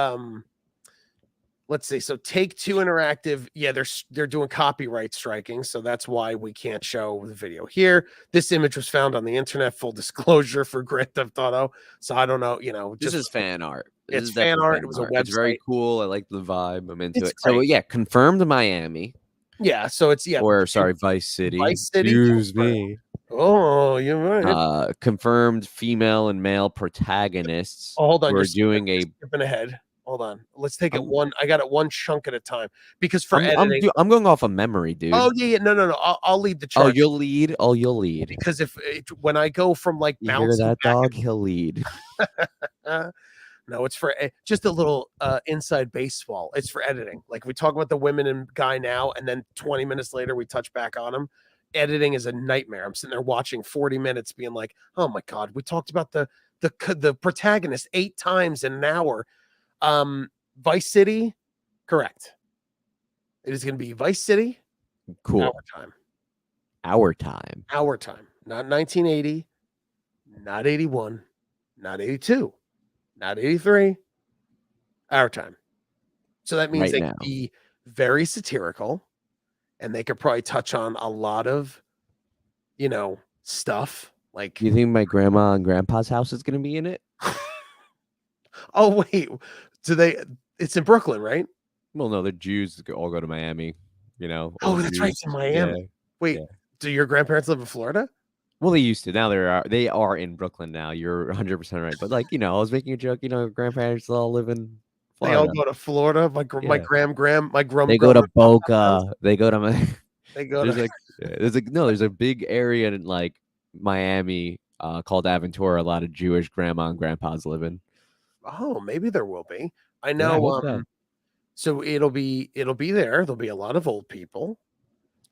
Speaker 2: let's see. So Take-Two Interactive, yeah, they're doing copyright striking, so that's why we can't show the video here. This image was found on the internet. Full disclosure for Grand Theft Auto. So I don't know,
Speaker 1: this
Speaker 2: just
Speaker 1: is fan art. This
Speaker 2: it's
Speaker 1: is
Speaker 2: fan
Speaker 1: definitely
Speaker 2: art. It
Speaker 1: fan
Speaker 2: was a
Speaker 1: art. It's very
Speaker 2: website.
Speaker 1: cool. I like the vibe. I'm into
Speaker 2: It's
Speaker 1: it. So
Speaker 2: great.
Speaker 1: yeah, confirmed Miami,
Speaker 2: Yeah. So it's
Speaker 1: or sorry, Vice City.
Speaker 2: Vice City
Speaker 1: Excuse
Speaker 2: confirmed.
Speaker 1: me.
Speaker 2: Oh, you're right.
Speaker 1: Confirmed female and male protagonists
Speaker 2: Oh, hold on.
Speaker 1: who
Speaker 2: You're
Speaker 1: are doing
Speaker 2: you're
Speaker 1: a.
Speaker 2: skipping ahead. Hold on. Let's take it
Speaker 1: I'm
Speaker 2: one. I got it one chunk at a time because for editing.
Speaker 1: I'm going off of memory,
Speaker 2: Oh
Speaker 1: dude.
Speaker 2: yeah, yeah. No, no, no. I'll lead the
Speaker 1: Oh,
Speaker 2: charge
Speaker 1: you'll lead. Oh, you'll lead.
Speaker 2: because if when I go from like
Speaker 1: You hear
Speaker 2: bouncing
Speaker 1: that,
Speaker 2: back
Speaker 1: dog? He'll lead.
Speaker 2: and no, it's for just a little inside baseball. It's for editing. Like we talk about the women and guy now, and then 20 minutes later we touch back on them. Editing is a nightmare. I'm sitting there watching 40 minutes, being like, "Oh my god, we talked about the protagonist 8 times in an hour." Vice City, correct. It is going to be Vice City,
Speaker 1: Cool.
Speaker 2: hour time,
Speaker 1: Our time.
Speaker 2: not 1980, not 81, not 82, not 83. Our time. So that means
Speaker 1: Right
Speaker 2: they
Speaker 1: now.
Speaker 2: could be very satirical and they could probably touch on a lot of, stuff like,
Speaker 1: Do you think my grandma and grandpa's house is gonna be in it?
Speaker 2: oh, wait, do they, it's in Brooklyn, right?
Speaker 1: Well, no, the Jews all go to Miami. You know,
Speaker 2: Oh,
Speaker 1: old
Speaker 2: that's right. It's
Speaker 1: Jews.
Speaker 2: in
Speaker 1: Yeah,
Speaker 2: Miami. Wait,
Speaker 1: yeah.
Speaker 2: do your grandparents live in Florida?
Speaker 1: Well, they used to. Now they are in Brooklyn now. You're 100% right. But like, I was making a joke. Grandparents all live in
Speaker 2: They all
Speaker 1: Florida.
Speaker 2: go to Florida. My
Speaker 1: Yeah,
Speaker 2: grum
Speaker 1: they go
Speaker 2: grummer
Speaker 1: to
Speaker 2: house.
Speaker 1: Boca. They go to my.
Speaker 2: They go
Speaker 1: There's
Speaker 2: to
Speaker 1: like there's like no, there's a big area in like Miami called Aventura. A lot of Jewish grandma and grandpas live in.
Speaker 2: oh, maybe there will be. I
Speaker 1: Yeah, I
Speaker 2: know.
Speaker 1: hope so.
Speaker 2: So it'll be there. There'll be a lot of old people,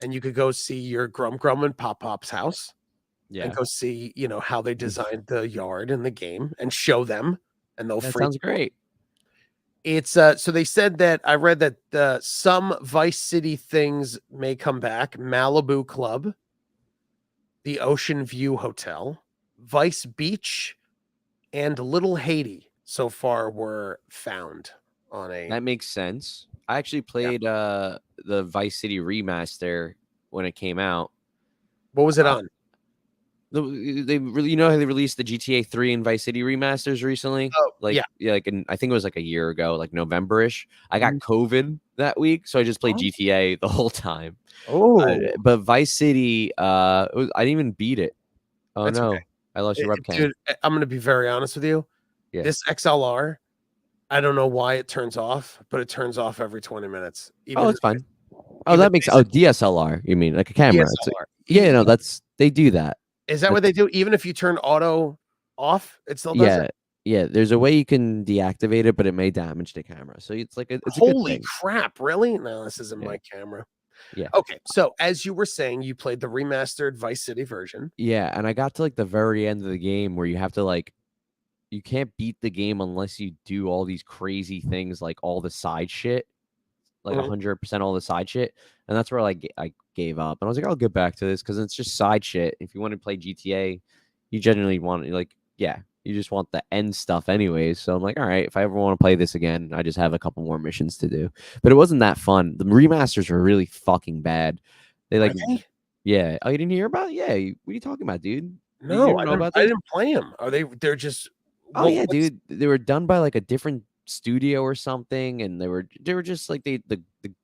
Speaker 2: and you could go see your Grum and Pop Pop's house and
Speaker 1: Yeah,
Speaker 2: go see, how they designed the yard and the game and show them, and they'll
Speaker 1: that
Speaker 2: freak.
Speaker 1: sounds great.
Speaker 2: It's so they said that I read that some Vice City things may come back. Malibu Club, the Ocean View Hotel, Vice Beach, and Little Haiti so far were found on a
Speaker 1: That makes sense. I actually
Speaker 2: yeah.
Speaker 1: played the Vice City remaster when it came out.
Speaker 2: What was it on?
Speaker 1: They really, how they released the GTA 3 and Vice City remasters recently.
Speaker 2: Oh,
Speaker 1: Like,
Speaker 2: yeah.
Speaker 1: yeah, like I think it was like a year ago, like November-ish. I got
Speaker 2: Mhm.
Speaker 1: COVID that week, so I just played
Speaker 2: Oh.
Speaker 1: GTA the whole time.
Speaker 2: Oh,
Speaker 1: But Vice City, I didn't even beat it. Oh
Speaker 2: that's okay.
Speaker 1: no, I lost your webcam.
Speaker 2: Dude, I'm gonna be very honest with you.
Speaker 1: Yeah.
Speaker 2: This XLR, I don't know why it turns off, but it turns off every 20 minutes.
Speaker 1: Oh,
Speaker 2: Even
Speaker 1: it's fine. Oh,
Speaker 2: even
Speaker 1: that makes DSLR. You mean like a camera? It's
Speaker 2: DSLR.
Speaker 1: yeah, no, they do that.
Speaker 2: Is that what
Speaker 1: That's
Speaker 2: they do? Even if you turn auto off, it still does it?
Speaker 1: yeah, yeah. There's a way you can deactivate it, but it may damage the camera. So it's like it's a good
Speaker 2: Holy
Speaker 1: thing.
Speaker 2: crap, really? No, this isn't
Speaker 1: Yeah,
Speaker 2: my camera.
Speaker 1: yeah.
Speaker 2: Okay, so as you were saying, you played the remastered Vice City version.
Speaker 1: Yeah, and I got to like the very end of the game where you have to like you can't beat the game unless you do all these crazy things like all the side shit, like
Speaker 2: Mhm.
Speaker 1: 100% all the side shit, and that's where like I gave up. And I was like, I'll get back to this because it's just side shit. If you want to play GTA, you generally want like you just want the end stuff anyways. So I'm like, all right, if I ever want to play this again, I just have a couple more missions to do. But it wasn't that fun. The remasters were really fucking bad. They
Speaker 2: Are
Speaker 1: like
Speaker 2: they?
Speaker 1: yeah. Oh, you didn't hear about it? Yeah. What are you talking about, dude? Did you
Speaker 2: No,
Speaker 1: ever know about
Speaker 2: I
Speaker 1: this?
Speaker 2: didn't play them. Are they're just
Speaker 1: Oh yeah,
Speaker 2: what's
Speaker 1: dude. They were done by like a different studio or something, and they were just like the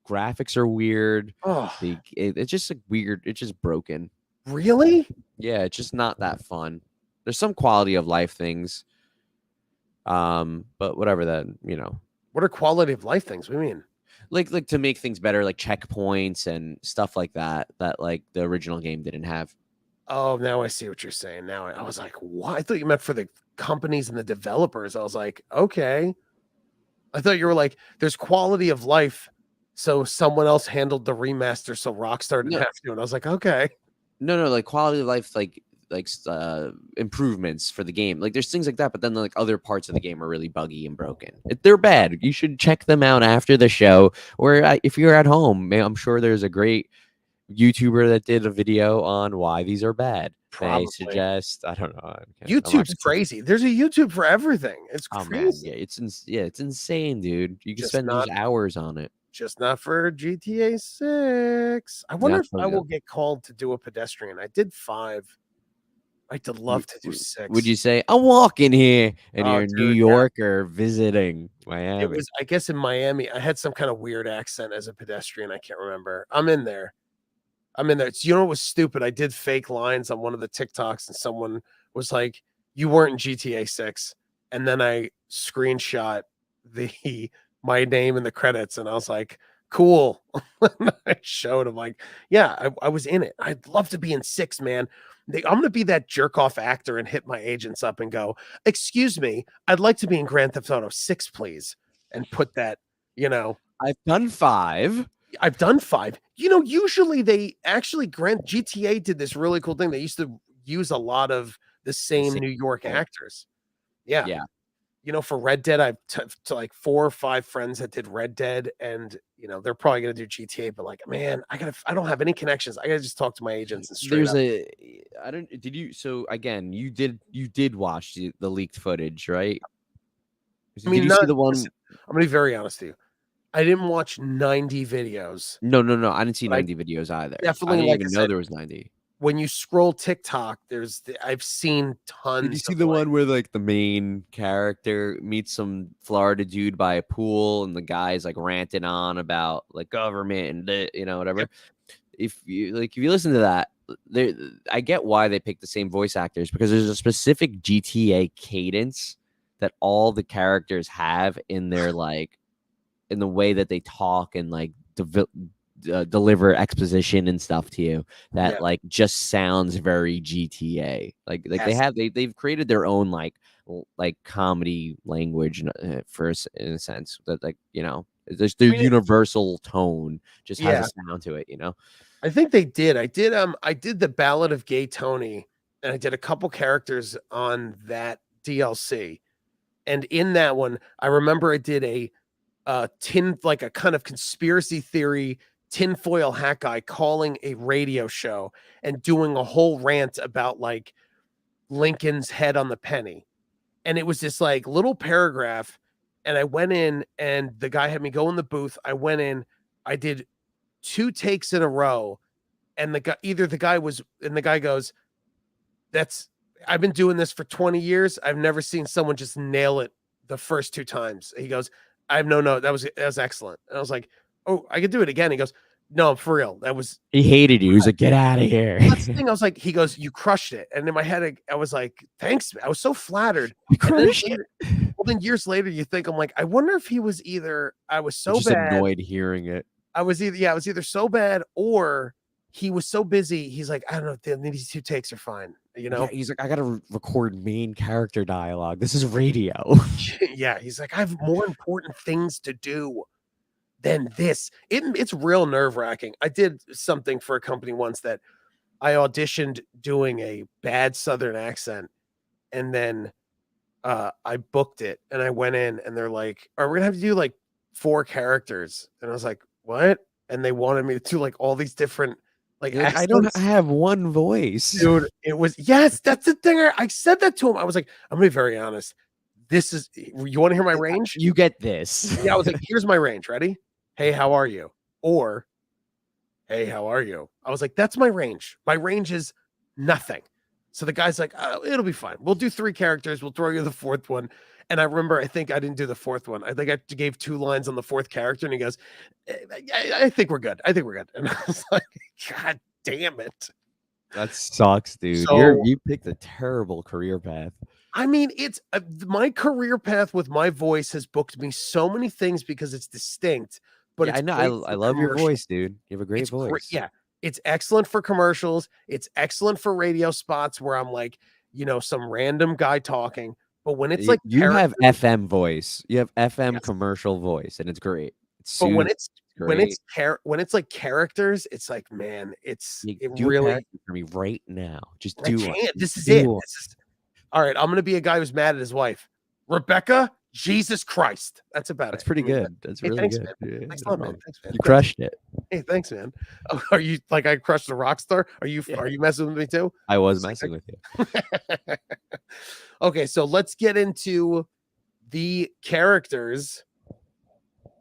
Speaker 1: graphics are weird.
Speaker 2: oh,
Speaker 1: It's just like weird. It's just broken.
Speaker 2: really?
Speaker 1: Yeah, it's just not that fun. There's some quality of life things. But whatever that,
Speaker 2: What are quality of life things? What do you mean?
Speaker 1: like to make things better, like checkpoints and stuff like that like the original game didn't have.
Speaker 2: Oh, now I see what you're saying. Now I was like, what? I thought you meant for the companies and the developers. I was like, okay. I thought you were like, there's quality of life. So someone else handled the remaster, so Rockstar didn't
Speaker 1: No,
Speaker 2: have to. And I was like, okay.
Speaker 1: No, like quality of life, improvements for the game. Like there's things like that, but then like other parts of the game are really buggy and broken. They're bad. You should check them out after the show, or if you're at home, I'm sure there's a great YouTuber that did a video on why these are bad. May I
Speaker 2: Probably.
Speaker 1: suggest? I don't know. I'm not
Speaker 2: YouTube's
Speaker 1: gonna say.
Speaker 2: crazy. There's a YouTube for everything. It's
Speaker 1: Oh man,
Speaker 2: crazy.
Speaker 1: yeah, it's insane, dude. You can
Speaker 2: Just
Speaker 1: spend
Speaker 2: not
Speaker 1: just hours on it.
Speaker 2: just not for GTA 6. I wonder
Speaker 1: Not
Speaker 2: if
Speaker 1: for
Speaker 2: I will
Speaker 1: the.
Speaker 2: get called to do a pedestrian. I did 5. I'd
Speaker 1: You,
Speaker 2: love to do
Speaker 1: would
Speaker 2: 6.
Speaker 1: you say I'm walking here and
Speaker 2: Oh,
Speaker 1: you're in New
Speaker 2: dude, yeah.
Speaker 1: York or visiting
Speaker 2: It
Speaker 1: Miami?
Speaker 2: was, I guess, in Miami. I had some kind of weird accent as a pedestrian. I can't remember. I'm in there. You know what was stupid? I did fake lines on one of the TikToks, and someone was like, "You weren't in GTA 6," and then I screenshot the my name in the credits, and I was like, "Cool." I showed him like, "Yeah, I was in it. I'd love to be in 6, man." I'm gonna be that jerk off actor and hit my agents up and go, "Excuse me, I'd like to be in Grand Theft Auto 6, please," and put that, you know,
Speaker 1: I've done 5.
Speaker 2: I've done 5. Usually they actually grant GTA did this really cool thing. They used to use a lot of the
Speaker 1: The
Speaker 2: same
Speaker 1: same
Speaker 2: New York
Speaker 1: people.
Speaker 2: actors. Yeah.
Speaker 1: Yeah.
Speaker 2: For Red Dead, I've to like 4 or 5 friends that did Red Dead, and they're probably gonna do GTA, but like, man, I don't have any connections. I gotta just talk to my agents and straight
Speaker 1: There's
Speaker 2: up.
Speaker 1: a I don't did you so again, you did watch the leaked footage, right?
Speaker 2: I
Speaker 1: Did
Speaker 2: mean,
Speaker 1: you see
Speaker 2: not
Speaker 1: the one?
Speaker 2: listen, I'm gonna be very honest with you. I didn't watch 90 videos,
Speaker 1: No. I didn't see
Speaker 2: but I
Speaker 1: 90 videos either. I
Speaker 2: definitely,
Speaker 1: didn't
Speaker 2: like I
Speaker 1: even know
Speaker 2: said,
Speaker 1: there was 90.
Speaker 2: when you scroll TikTok, I've seen
Speaker 1: Did you
Speaker 2: tons
Speaker 1: see
Speaker 2: of
Speaker 1: the one where like the main character meets some Florida dude by a pool and the guy's like ranting on about like government and
Speaker 2: Yep.
Speaker 1: whatever? If you listen to that, there I get why they pick the same voice actors because there's a specific GTA cadence that all the characters have in their in the way that they talk and like deliver exposition and stuff to you
Speaker 2: Yeah.
Speaker 1: that like just sounds very GTA. Like
Speaker 2: Yes.
Speaker 1: they've created their own like comedy language in a sense that there's their
Speaker 2: I mean,
Speaker 1: universal tone just has a
Speaker 2: yeah,
Speaker 1: sound to it.
Speaker 2: I think they did. I did the Ballad of Gay Tony, and I did a couple characters on that DLC. And in that one, I remember I did a like a kind of conspiracy theory tinfoil hat guy calling a radio show and doing a whole rant about like Lincoln's head on the penny. And it was this like little paragraph. And I went in, and the guy had me go in the booth. I went in, I did 2 takes in a row, and the guy goes, "That's I've been doing this for 20 years. I've never seen someone just nail it the first 2 times." He goes, "I have no, that was excellent." And I was like, "Oh, I could do it again." He goes, "No, for real. That was."
Speaker 1: He hated you. He was like, "Get out of here."
Speaker 2: Well, that's the thing. I was like, he goes, "You crushed it." And in my head, I was like, "Thanks." I was so flattered. And then
Speaker 1: Crush it.
Speaker 2: later, well, then years later, you think, I'm like, I wonder if he was either I was
Speaker 1: You're
Speaker 2: so
Speaker 1: just
Speaker 2: bad
Speaker 1: annoyed hearing it.
Speaker 2: I was either so bad, or he was so busy. He's like, I don't know. These 2 takes are fine.
Speaker 1: Yeah, he's like, I gotta record main character dialogue. This is radio.
Speaker 2: Yeah. He's like, I have more important things to do than this. It's real nerve wracking. I did something for a company once that I auditioned doing a bad Southern accent, and then I booked it, and I went in, and they're like, "Are we gonna have to do like 4 characters?" And I was like, "What?" And they wanted me to do like all these different like
Speaker 1: You're like, I don't
Speaker 2: accents.
Speaker 1: have one voice.
Speaker 2: Dude, it was, yes, that's the thing. I said that to him. I was like, I'm gonna be very honest. This is, you want to hear my range?
Speaker 1: You get this.
Speaker 2: Yeah, I was like, here's my range. Ready? Hey, how are you? Or hey, how are you? I was like, that's my range. My range is nothing. So the guy's like, oh, it'll be fine. We'll do 3 characters. We'll throw you the 4th one. And I remember, I think I didn't do the 4th one. I think I gave 2 lines on the 4th character, and he goes, I think we're good. I think we're good. And I was like, God damn it.
Speaker 1: That sucks, dude.
Speaker 2: So,
Speaker 1: You picked a terrible career path.
Speaker 2: I mean, it's my career path with my voice has booked me so many things because it's distinct, but
Speaker 1: Yeah,
Speaker 2: it's
Speaker 1: I know.
Speaker 2: great
Speaker 1: I
Speaker 2: for
Speaker 1: love your
Speaker 2: commercial.
Speaker 1: voice, dude. You have a great
Speaker 2: It's great.
Speaker 1: voice.
Speaker 2: Yeah. It's excellent for commercials. It's excellent for radio spots where I'm like, some random guy talking. But when it's like
Speaker 1: You have
Speaker 2: characters,
Speaker 1: FM voice. You have FM
Speaker 2: yes,
Speaker 1: commercial voice, and it's great. It's
Speaker 2: But
Speaker 1: great.
Speaker 2: when it's like characters, it's like, man, it
Speaker 1: Do a
Speaker 2: really
Speaker 1: character for me right now. Just
Speaker 2: I
Speaker 1: do one.
Speaker 2: can't. This is it.
Speaker 1: Do one.
Speaker 2: This is all right. I'm gonna be a guy who's mad at his wife. Rebecca, Jesus Christ. That's about
Speaker 1: That's
Speaker 2: it.
Speaker 1: pretty
Speaker 2: I mean,
Speaker 1: good. That's
Speaker 2: hey,
Speaker 1: really
Speaker 2: thanks,
Speaker 1: good.
Speaker 2: man.
Speaker 1: Yeah,
Speaker 2: Thanks a
Speaker 1: no
Speaker 2: lot, man.
Speaker 1: problem.
Speaker 2: Thanks, man.
Speaker 1: You
Speaker 2: Thanks.
Speaker 1: crushed it.
Speaker 2: Hey, thanks, man. Oh, are you like I crushed the rock star?
Speaker 1: Yeah.
Speaker 2: Are you messing with me too?
Speaker 1: I was messing with you.
Speaker 2: Okay, so let's get into the characters.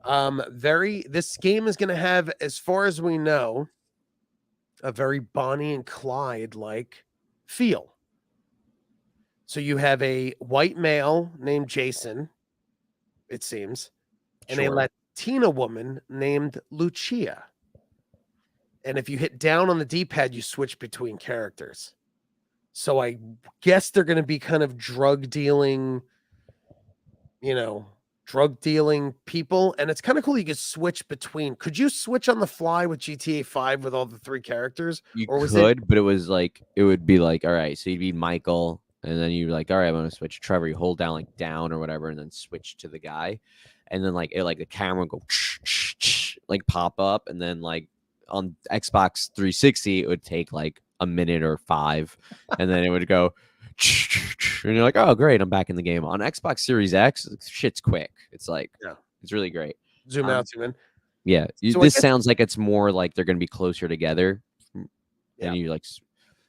Speaker 2: This game is gonna have, as far as we know, a very Bonnie and Clyde like feel. So you have a white male named Jason, it seems, and a
Speaker 1: Sure.
Speaker 2: Latina woman named Lucia. And if you hit down on the D-pad, you switch between characters. So I guess they're going to be kind of drug dealing people. And it's kind of cool you could switch between. Could you switch on the fly with GTA 5 with all the three characters?
Speaker 1: You
Speaker 2: Or was it?
Speaker 1: could, but it was like it would be like, all right, so you'd be Michael, and then you're like, all right, I'm gonna switch to Trevor. You hold down like down or whatever, and then switch to the guy, and then like the camera would go like pop up, and then like on Xbox 360 it would take like a minute or five, and then it would go, and you're like, oh great, I'm back in the game. On Xbox Series X, shit's quick. It's like
Speaker 2: Yeah.
Speaker 1: it's really great.
Speaker 2: Zoom out, zoom in.
Speaker 1: Yeah,
Speaker 2: So
Speaker 1: this sounds like it's more like they're gonna be closer together,
Speaker 2: Yeah.
Speaker 1: and you like,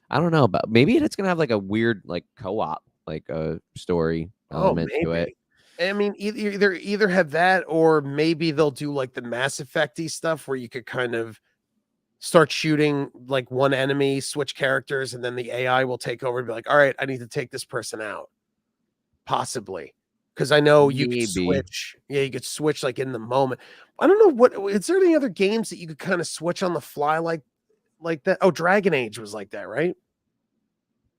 Speaker 1: I don't know, but maybe it's gonna have like a weird like co-op like a story element to it.
Speaker 2: Maybe. I mean, either have that, or maybe they'll do like the Mass Effect-y stuff where you could kind of start shooting like one enemy, switch characters, and then the AI will take over and be like, all right, I need to take this person out. Possibly. Because I know you could
Speaker 1: Maybe.
Speaker 2: switch. Yeah, you could switch like in the moment. I don't know what is there any other games that you could kind of switch on the fly like that? Oh, Dragon Age was like that, right?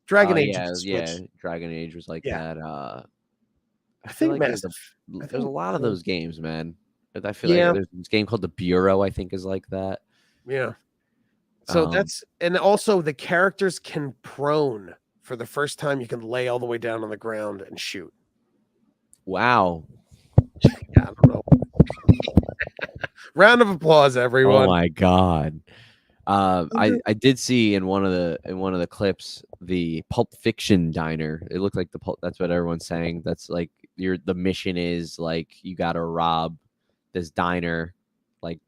Speaker 2: Dragon Age, you
Speaker 1: Yeah,
Speaker 2: could
Speaker 1: yeah.
Speaker 2: switch.
Speaker 1: Dragon Age was like
Speaker 2: Yeah.
Speaker 1: that. I
Speaker 2: I
Speaker 1: feel
Speaker 2: think
Speaker 1: like there's
Speaker 2: I
Speaker 1: a
Speaker 2: think
Speaker 1: lot of those games, man. But I feel like
Speaker 2: yeah,
Speaker 1: there's this game called The Bureau, I think is like that.
Speaker 2: yeah. So
Speaker 1: Um,
Speaker 2: and also the characters can prone for the first time. You can lay all the way down on the ground and shoot.
Speaker 1: wow.
Speaker 2: Yeah, I don't know. Round of applause,
Speaker 1: Oh
Speaker 2: everyone.
Speaker 1: my god. I did see in one of the clips the Pulp Fiction diner. It looked like that's what everyone's saying. That's like the mission is like you gotta rob this diner, like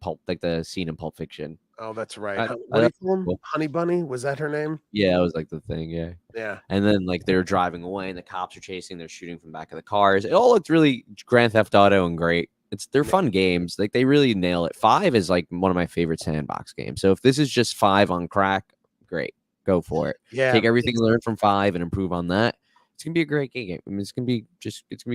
Speaker 1: the scene in Pulp Fiction.
Speaker 2: Oh, that's right.
Speaker 1: I,
Speaker 2: What do
Speaker 1: I,
Speaker 2: you call him?
Speaker 1: cool.
Speaker 2: Honey Bunny? Was that her name?
Speaker 1: Yeah, that was like the thing. Yeah.
Speaker 2: Yeah.
Speaker 1: And then like they're driving away and the cops are chasing, they're shooting from the back of the cars. It all looked really Grand Theft Auto and great. They're fun games. Like they really nail it. 5 is like one of my favorite sandbox games. So if this is just 5 on crack, great. Go for it.
Speaker 2: Yeah.
Speaker 1: Take everything you learned from 5 and improve on that. It's gonna be a great game. I mean, it's gonna be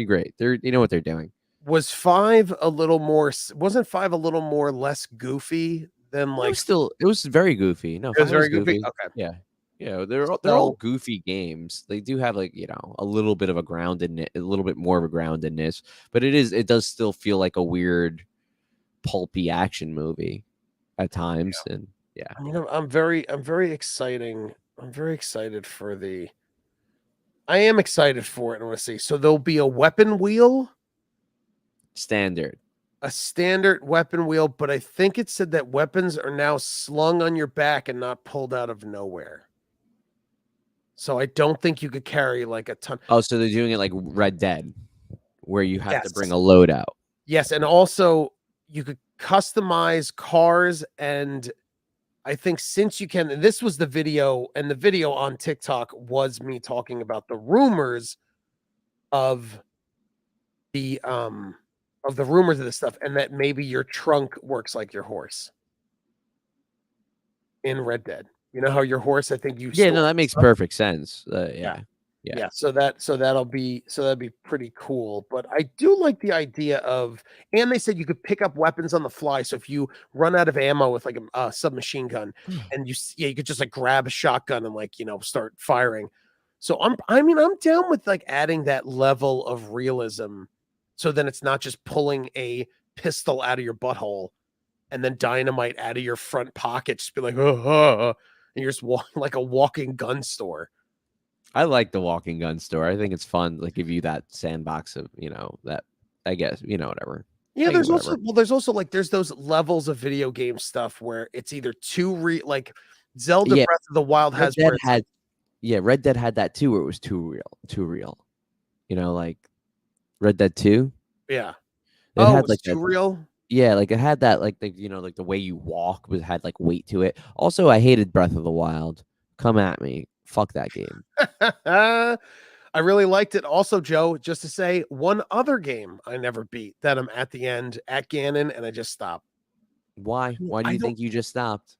Speaker 1: great. You know what they're doing.
Speaker 2: Was 5 a little more wasn't 5 a little more less goofy than like
Speaker 1: It was very goofy. No,
Speaker 2: it was
Speaker 1: 5 was
Speaker 2: very goofy?
Speaker 1: goofy.
Speaker 2: Okay.
Speaker 1: Yeah. Yeah, they're all
Speaker 2: So
Speaker 1: goofy games. They do have like, a little bit of a a little bit more of a groundedness, but it does still feel like a weird pulpy action movie at times. And yeah,
Speaker 2: I mean, I'm very exciting. I'm very excited for I am excited for it. I want to see. So there'll be a weapon wheel,
Speaker 1: standard.
Speaker 2: a standard weapon wheel, but I think it said that weapons are now slung on your back and not pulled out of nowhere. So I don't think you could carry like a ton.
Speaker 1: Oh, so they're doing it like Red Dead, where you have to
Speaker 2: Yes.
Speaker 1: bring a load out.
Speaker 2: Yes, and also you could customize cars, and I think since you can, and this was the video, and the video on TikTok was me talking about the rumors of the rumors of this stuff, and that maybe your trunk works like your horse in Red Dead. You know how your horse, I think you
Speaker 1: Yeah,
Speaker 2: store
Speaker 1: no, that makes
Speaker 2: stuff?
Speaker 1: perfect sense.
Speaker 2: Yeah.
Speaker 1: Yeah.
Speaker 2: Yeah, so that'd be pretty cool. But I do like the idea of, and they said you could pick up weapons on the fly. So if you run out of ammo with like a submachine gun, and you could just like grab a shotgun and like start firing. So I'm down with like adding that level of realism, so then it's not just pulling a pistol out of your butthole and then dynamite out of your front pocket, just be like, and you're just walking like a walking gun store.
Speaker 1: I like the walking gun store. I think it's fun. Like give you that sandbox of, that I guess, whatever.
Speaker 2: Yeah,
Speaker 1: Like,
Speaker 2: there's
Speaker 1: whatever.
Speaker 2: also like there's those levels of video game stuff where it's either too like Zelda
Speaker 1: Yeah,
Speaker 2: Breath of the Wild
Speaker 1: Red
Speaker 2: has
Speaker 1: Dead
Speaker 2: where it's like,
Speaker 1: had Red Dead had that too, where it was too real. You know, like Red Dead 2,
Speaker 2: yeah.
Speaker 1: it
Speaker 2: Oh,
Speaker 1: had
Speaker 2: it's
Speaker 1: like
Speaker 2: too real.
Speaker 1: yeah, like it had that like like the way you walk was had like weight to it. Also, I hated Breath of the Wild. Come at me. Fuck that game.
Speaker 2: I really liked it. Also, Joe, just to say, one other game I never beat that I'm at the end at Ganon and I just stopped.
Speaker 1: Why? Why do
Speaker 2: I
Speaker 1: you
Speaker 2: don't.
Speaker 1: think you just stopped?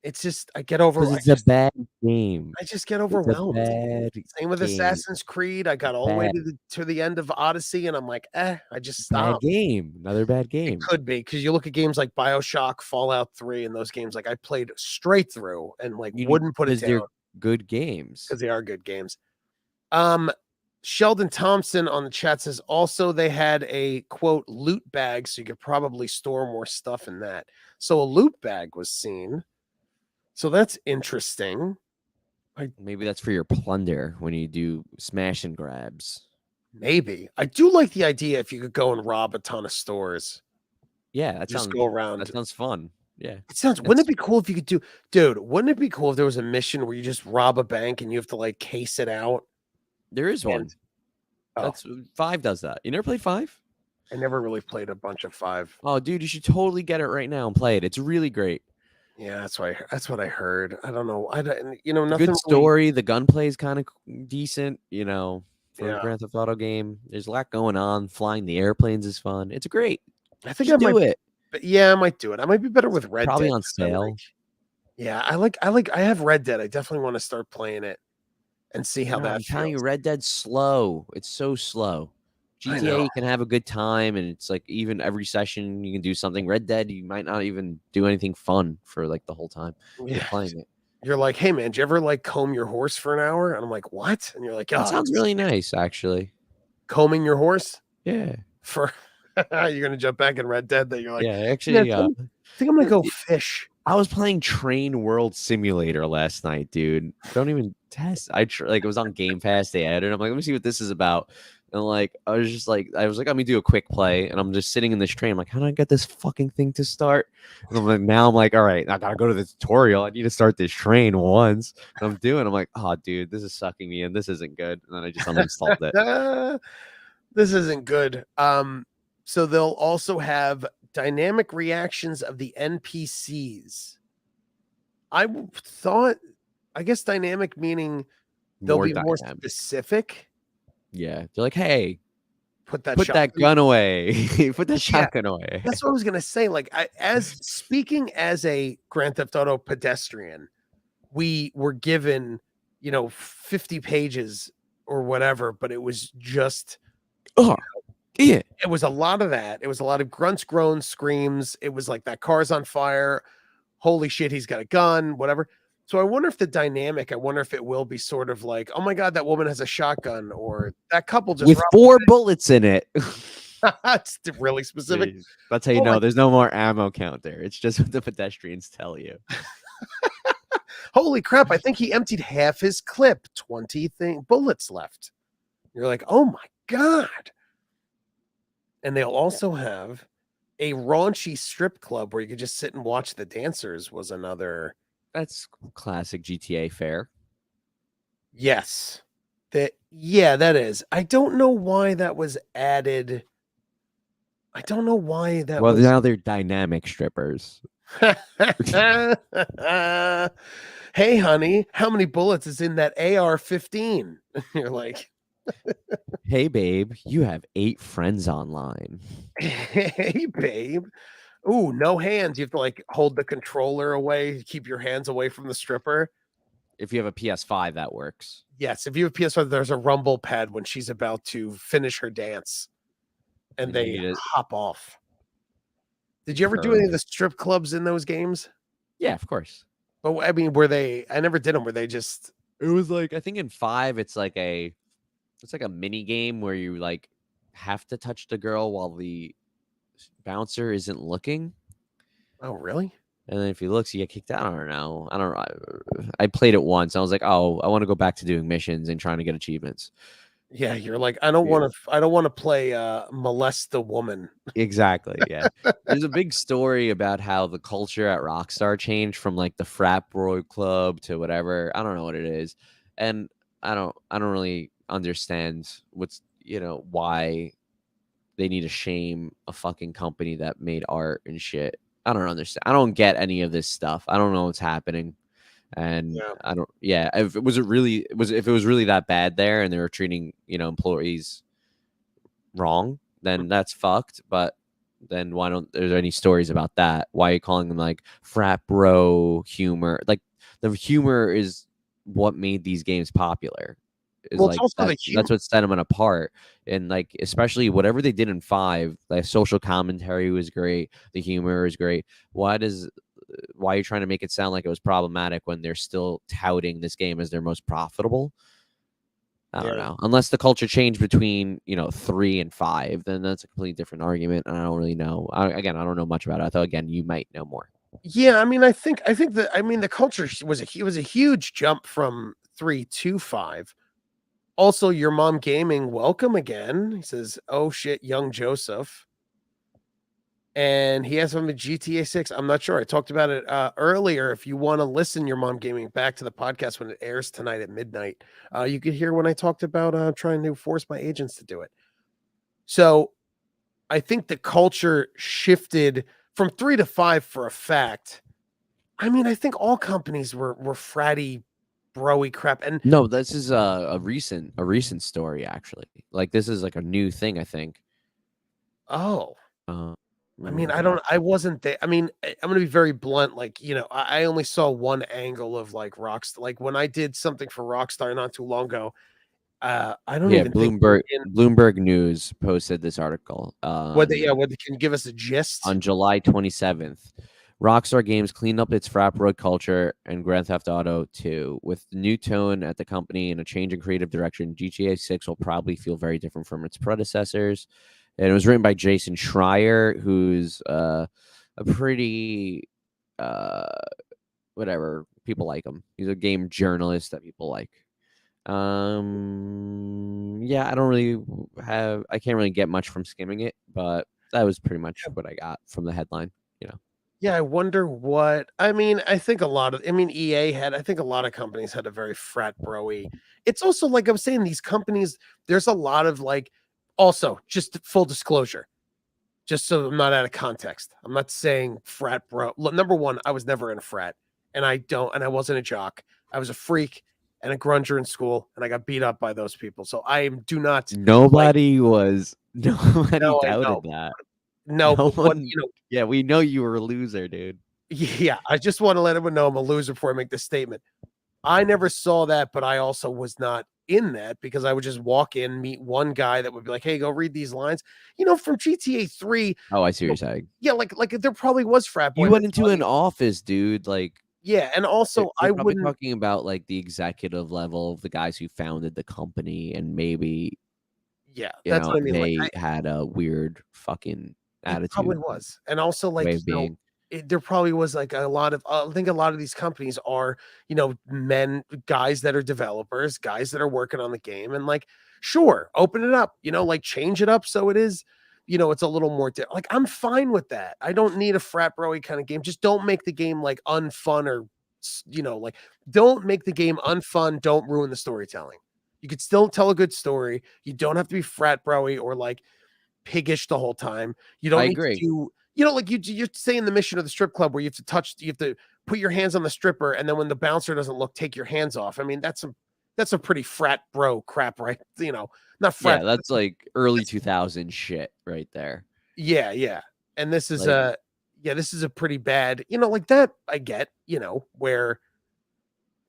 Speaker 2: It's just I get over.
Speaker 1: Because it's a bad game.
Speaker 2: I just get
Speaker 1: It's a
Speaker 2: overwhelmed.
Speaker 1: bad
Speaker 2: Same with
Speaker 1: game.
Speaker 2: Assassin's Creed. I got all the way
Speaker 1: Bad,
Speaker 2: to the end of Odyssey, and I'm like, I just
Speaker 1: bad
Speaker 2: stopped.
Speaker 1: game. Another bad
Speaker 2: It
Speaker 1: game.
Speaker 2: could be because you look at games like BioShock, Fallout 3, and those games, like I played straight through and like
Speaker 1: You
Speaker 2: wouldn't put it
Speaker 1: because
Speaker 2: down
Speaker 1: they're good games.
Speaker 2: because they are good games. Um, Sheldon Thompson on the chat says also they had a quote loot bag, so you could probably store more stuff in that. So a loot bag was seen. So that's interesting.
Speaker 1: Maybe that's for your plunder when you do smash and grabs.
Speaker 2: Maybe. I do like the idea if you could go and rob a ton of stores.
Speaker 1: Yeah, that
Speaker 2: Just
Speaker 1: sounds
Speaker 2: go around.
Speaker 1: fun. Yeah.
Speaker 2: Wouldn't it be cool if you could dude, wouldn't it be cool if there was a mission where you just rob a bank and you have to like case it out?
Speaker 1: There is one.
Speaker 2: And oh,
Speaker 1: That's 5 does that. You never played 5?
Speaker 2: I never really played a bunch of 5.
Speaker 1: Oh, dude, you should totally get it right now and play it. It's really great.
Speaker 2: Yeah, that's what I heard. I don't know. I don't,
Speaker 1: It's a
Speaker 2: nothing
Speaker 1: good
Speaker 2: really.
Speaker 1: story. The gunplay is kind of decent, for a
Speaker 2: Yeah.
Speaker 1: Grand Theft Auto game. There's a lot going on. Flying the airplanes is fun. It's great.
Speaker 2: I think I
Speaker 1: Just
Speaker 2: might
Speaker 1: do it.
Speaker 2: but yeah, I might do it. I might be better with Red
Speaker 1: Probably
Speaker 2: Dead.
Speaker 1: on
Speaker 2: 'Cause I
Speaker 1: sale.
Speaker 2: yeah, I have Red Dead. I definitely want to start playing it and see how
Speaker 1: No,
Speaker 2: that
Speaker 1: I'm telling you,
Speaker 2: feels.
Speaker 1: Red Dead's slow. It's so slow.
Speaker 2: I
Speaker 1: GTA,
Speaker 2: know.
Speaker 1: you can have a good time, and it's like even every session you can do something. Red Dead, you might not even do anything fun for like the whole time you're
Speaker 2: Yeah.
Speaker 1: playing it.
Speaker 2: You're like, "Hey man, do you ever like comb your horse for an hour?" And I'm like, "What?" And you're like,
Speaker 1: That
Speaker 2: "Oh,
Speaker 1: sounds really nice, actually.
Speaker 2: combing your horse
Speaker 1: Yeah,
Speaker 2: for you're gonna jump back in Red Dead that you're like,
Speaker 1: yeah.
Speaker 2: man,
Speaker 1: Actually,
Speaker 2: I think I'm gonna go fish.
Speaker 1: I was playing Train World Simulator last night, dude. Don't even test. Like it was on Game Pass. They added. I'm like, let me see what this is about. And like, I was like, let me do a quick play. And I'm just sitting in this train. I'm like, how do I get this fucking thing to start? And I'm like, all right, I gotta go to the tutorial. I need to start this train once. And I'm like, oh, dude, this is sucking me in. This isn't good. And then I just uninstalled it.
Speaker 2: This isn't good. So they'll also have dynamic reactions of the NPCs. Thought, I guess dynamic meaning they'll
Speaker 1: More
Speaker 2: be more
Speaker 1: dynamic.
Speaker 2: specific.
Speaker 1: Yeah, they're like, hey,
Speaker 2: Put that
Speaker 1: gun away. Put that
Speaker 2: Yeah,
Speaker 1: shotgun away.
Speaker 2: that's what I was gonna say. Like, as speaking as a Grand Theft Auto pedestrian, we were given, 50 pages or whatever, but it was just
Speaker 1: Oh, yeah.
Speaker 2: it was a lot of that. It was a lot of grunts, groans, screams. It was like that car's on fire. Holy shit, he's got a gun, whatever. So I wonder if I wonder if it will be sort of like, oh my God, that woman has a shotgun, or that couple just
Speaker 1: With
Speaker 2: robbed
Speaker 1: 4 bullets in it.
Speaker 2: It's really specific.
Speaker 1: That's how you
Speaker 2: Oh
Speaker 1: know
Speaker 2: my-
Speaker 1: there's no more ammo count there. It's just what the pedestrians tell you.
Speaker 2: Holy crap, I think he emptied half his clip, 20 bullets left. You're like, oh my God. And they'll also have a raunchy strip club where you could just sit and watch the dancers was another.
Speaker 1: That's classic GTA fare.
Speaker 2: Yes. That is. I don't know why that was added. I don't know why that
Speaker 1: Well,
Speaker 2: was.
Speaker 1: now they're dynamic strippers.
Speaker 2: Hey, honey, how many bullets is in that AR-15? You're like,
Speaker 1: Hey, babe, you have 8 friends online.
Speaker 2: hey, babe. Ooh, no hands. You have to like hold the controller away, keep your hands away from the stripper.
Speaker 1: If you have a PS5, that works.
Speaker 2: Yes, if you have PS5, there's a rumble pad when she's about to finish her dance, and they hop off. Did you ever do any of the strip clubs in those games?
Speaker 1: Yeah, of course.
Speaker 2: But I mean, were they? I never did them. Were they just?
Speaker 1: It was like I think in 5, it's like a mini game where you like have to touch the girl while the bouncer isn't looking.
Speaker 2: Oh, really?
Speaker 1: And then if he looks, you get kicked out. I don't know. I don't know. I played it once. I was like, oh, I want to go back to doing missions and trying to get achievements.
Speaker 2: Yeah, you're like, I don't want to play molest the woman.
Speaker 1: Exactly, yeah. There's a big story about how the culture at Rockstar changed from, like, the frat bro club to whatever. I don't know what it is, and I don't really understand why they need to shame a fucking company that made art and shit. I don't understand. I don't get any of this stuff. I don't know what's happening, and
Speaker 2: Yeah.
Speaker 1: I don't yeah, if it was it really was if it was really that bad there and they were treating, employees wrong, then that's fucked. But then why don't there's any stories about that? Why are you calling them like frat bro humor? Like the humor is what made these games popular. Is
Speaker 2: Well, it's
Speaker 1: like
Speaker 2: also the
Speaker 1: that's what set them apart. And like especially whatever they did in 5, like social commentary was great, the humor is great. Why are you trying to make it sound like it was problematic when they're still touting this game as their most profitable? I don't
Speaker 2: Yeah.
Speaker 1: know. Unless the culture changed between, 3 and 5, then that's a completely different argument. And I don't really know. Again, I don't know much about it. I thought, again, you might know more.
Speaker 2: Yeah, I think that the culture was a huge jump from 3 to 5. Also, your mom gaming, welcome again. He says, "Oh shit, young Joseph." And he has some of GTA 6. I'm not sure. I talked about it earlier. If you want to listen, your mom gaming back to the podcast when it airs tonight at midnight, you could hear when I talked about trying to force my agents to do it. So I think the culture shifted from 3 to 5 for a fact. I think all companies were fratty, broy crap. And
Speaker 1: No, this is a recent story actually. Like this is like a new thing, I think.
Speaker 2: oh,
Speaker 1: Let me look
Speaker 2: I
Speaker 1: it up.
Speaker 2: don't I wasn't there. I'm gonna be very blunt. Like, I only saw one angle of like Rockstar. Like when I did something for Rockstar not too long ago, I don't
Speaker 1: Yeah,
Speaker 2: even think we were in
Speaker 1: Bloomberg News posted this article
Speaker 2: can you give us a gist?
Speaker 1: on July 27th. Rockstar Games cleaned up its frat bro culture and Grand Theft Auto 2 with new tone at the company and a change in creative direction. GTA 6 will probably feel very different from its predecessors. And it was written by Jason Schreier, who's a pretty uh, whatever people like him. He's a game journalist that people like. Yeah, I can't really get much from skimming it, but that was pretty much what I got from the headline, you know.
Speaker 2: Yeah, I wonder what I think a lot of EA had I think a lot of companies had a very frat broy. It's also like I was saying, these companies, there's a lot of like also just full disclosure, just so I'm not out of context. I'm not saying frat bro. Look, number one, I was never in a frat, and I wasn't a jock. I was a freak and a grunger in school, and I got beat up by those people. So I do not like.
Speaker 1: Nobody
Speaker 2: No, I know.
Speaker 1: doubted that.
Speaker 2: No,
Speaker 1: No
Speaker 2: but what
Speaker 1: one Yeah, we know you were a loser, dude.
Speaker 2: Yeah, I just want to let everyone know I'm a loser before I make this statement. I never saw that, but I also was not in that because I would just walk in, meet one guy that would be like, "Hey, go read these lines." From GTA 3,
Speaker 1: Oh, I see what
Speaker 2: you
Speaker 1: you're
Speaker 2: know,
Speaker 1: saying.
Speaker 2: yeah, like there probably was frat boy
Speaker 1: You went into an
Speaker 2: mentality.
Speaker 1: office, dude, like
Speaker 2: Yeah, and
Speaker 1: they're
Speaker 2: also
Speaker 1: they're
Speaker 2: I
Speaker 1: probably
Speaker 2: wouldn't.
Speaker 1: talking about like the executive level of the guys who founded the company and maybe,
Speaker 2: Yeah, that's what I mean. Like
Speaker 1: they had a weird fucking
Speaker 2: it probably
Speaker 1: attitude,
Speaker 2: was, and also
Speaker 1: way of being.
Speaker 2: there probably was like a lot of. I think a lot of these companies are guys that are developers, guys that are working on the game, and like sure, open it up, like change it up so it is. It's a little more like I'm fine with that. I don't need a frat broy kind of game. Just don't make the game like unfun or like don't make the game unfun. Don't ruin the storytelling. You could still tell a good story. You don't have to be frat broy or like piggish the whole time. You
Speaker 1: I
Speaker 2: don't need to
Speaker 1: agree.
Speaker 2: do, like you're saying the mission of the strip club where you have to put your hands on the stripper, and then when the bouncer doesn't look, take your hands off. That's a pretty frat bro crap, right? Not frat.
Speaker 1: Yeah, that's like early 2000 shit right there.
Speaker 2: Yeah, yeah. And
Speaker 1: Like,
Speaker 2: this is a pretty bad, like that. I get, where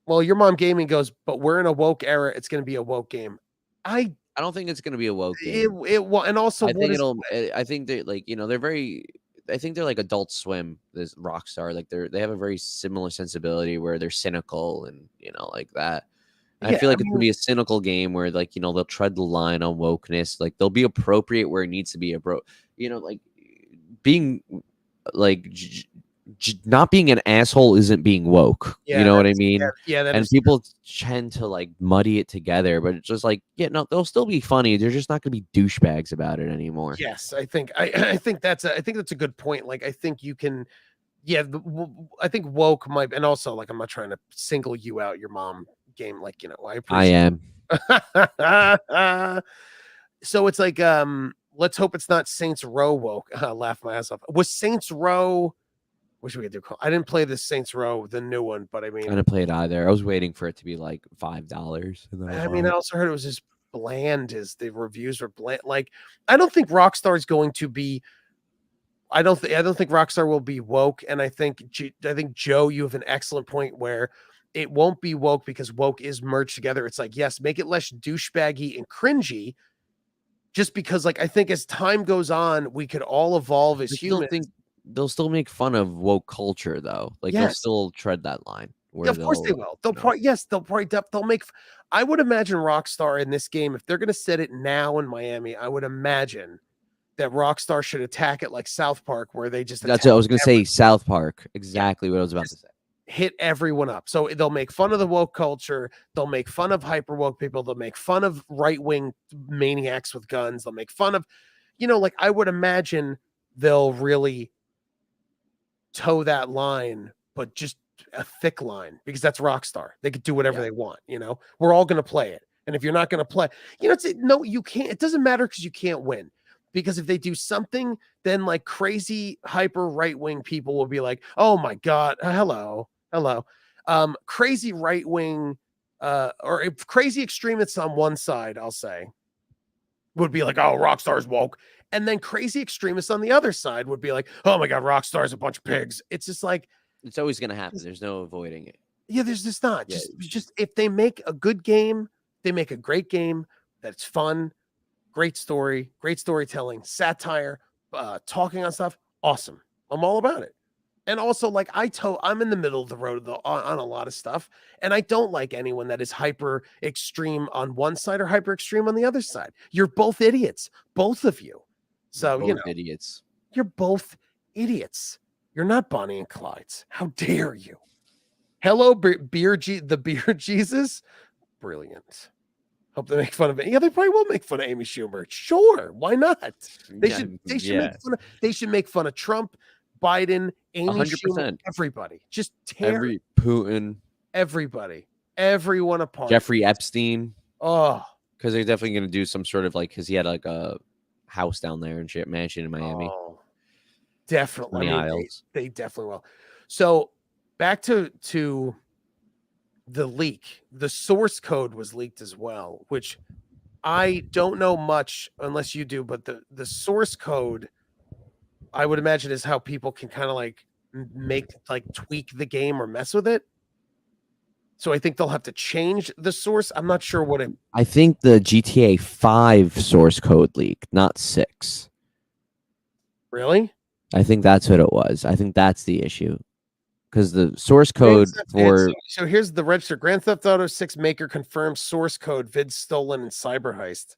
Speaker 2: well, your mom gaming goes, but we're in a woke era. It's going to be a woke game. I
Speaker 1: I don't think it's gonna be a woke
Speaker 2: it
Speaker 1: game.
Speaker 2: it well, and also what is
Speaker 1: I think they like, they're very I think they're like Adult Swim, this Rockstar. Like they have a very similar sensibility where they're cynical and, like that. And I
Speaker 2: yeah.
Speaker 1: feel like it's gonna be a cynical game where like, they'll tread the line on wokeness. Like they'll be appropriate where it needs to be like being like not being an asshole isn't being woke.
Speaker 2: Yeah,
Speaker 1: You know what I
Speaker 2: that's
Speaker 1: mean?
Speaker 2: that
Speaker 1: And
Speaker 2: is
Speaker 1: people tend to like muddy it together, but it's just like, yeah, no, they'll still be funny. They're just not going to be douchebags about it anymore.
Speaker 2: yes, I think I think that's a good point. Like I think you can yeah, I think woke might and also like I'm not trying to single you out your mom game like, I
Speaker 1: I
Speaker 2: appreciate
Speaker 1: am.
Speaker 2: So it's like let's hope it's not Saints Row woke. Laugh my ass off. Was Saints Row wish we could do I didn't play the Saints Row, the new one, but
Speaker 1: I didn't play it either. I was waiting for it to be like $5, and then I bought
Speaker 2: I
Speaker 1: it.
Speaker 2: also heard it was just bland as the reviews were bland. Like I don't think Rockstar is going to be I don't think Rockstar will be woke, and I think Joe, you have an excellent point where it won't be woke because woke is merged together. It's like yes, make it less douchebaggy and cringy, just because like I think as time goes on, we could all evolve as
Speaker 1: I still
Speaker 2: humans.
Speaker 1: think they'll still make fun of woke culture though. Like they'll
Speaker 2: Yes,
Speaker 1: still tread that line
Speaker 2: yeah,
Speaker 1: where
Speaker 2: of course they
Speaker 1: they'll,
Speaker 2: will. They'll probably yes, they'll make. I would imagine Rockstar in this game if they're going to set it now in Miami. I would imagine that Rockstar should attack it like South Park, where they just
Speaker 1: that's
Speaker 2: attack
Speaker 1: what I was gonna say. South Park, exactly what I was about to
Speaker 2: just
Speaker 1: say.
Speaker 2: hit everyone up. So they'll make fun of the woke culture. They'll make fun of hyper woke people. They'll make fun of right wing maniacs with guns. They'll make fun of, like I would imagine they'll really toe that line, but just a thick line because that's Rockstar. They could do whatever they want. We're all going to play it. And if you're not going to play, no, you can't. It doesn't matter because you can't win. Because if they do something, then like crazy hyper right wing people will be like, "Oh my god, hello, hello." Crazy right wing, or if crazy extremists on one side, I'll say, would be like, "Oh, Rockstar's woke," and then crazy extremists on the other side would be like, "Oh my god, Rockstar's a bunch of pigs." It's just like
Speaker 1: It's always gonna happen. There's no avoiding it.
Speaker 2: yeah, there's just not.
Speaker 1: Yeah,
Speaker 2: Just if they make a good game, they make a great game that's fun, great story, great storytelling, satire, talking on stuff. Awesome. I'm all about it. And also, like I'm in the middle of the road though on a lot of stuff, and I don't like anyone that is hyper extreme on one side or hyper extreme on the other side. You're both idiots, both of you.
Speaker 1: we're
Speaker 2: So
Speaker 1: both idiots.
Speaker 2: you're both idiots. You're not Bonnie and Clyde's. How dare you? Hello, the beer Jesus. Brilliant. Hope they make fun of it. Yeah, they probably will make fun of Amy Schumer. Sure, why not? They
Speaker 1: Yeah,
Speaker 2: should. They should make fun of Trump, Biden, Amy Schumer,
Speaker 1: 100%.
Speaker 2: everybody. Just tear
Speaker 1: Every Putin,
Speaker 2: everybody, everyone apart.
Speaker 1: Jeffrey Epstein,
Speaker 2: Oh,
Speaker 1: because they're definitely gonna do some sort of like because he had like a house down there and shit, mansion in Miami,
Speaker 2: definitely.
Speaker 1: 20 aisles.
Speaker 2: They definitely will. So back to the leak. The source code was leaked as well, which I don't know much unless you do, but the source code I would imagine is how people can kind of like tweak the game or mess with it. So I think they'll have to change the source. I'm not sure what it.
Speaker 1: I think the GTA 5 source code leaked, not 6.
Speaker 2: Really?
Speaker 1: I think that's what it was. I think that's the issue. Because the source code for
Speaker 2: so here's the register. Grand Theft Auto 6 maker confirms source code, vid stolen in cyber heist.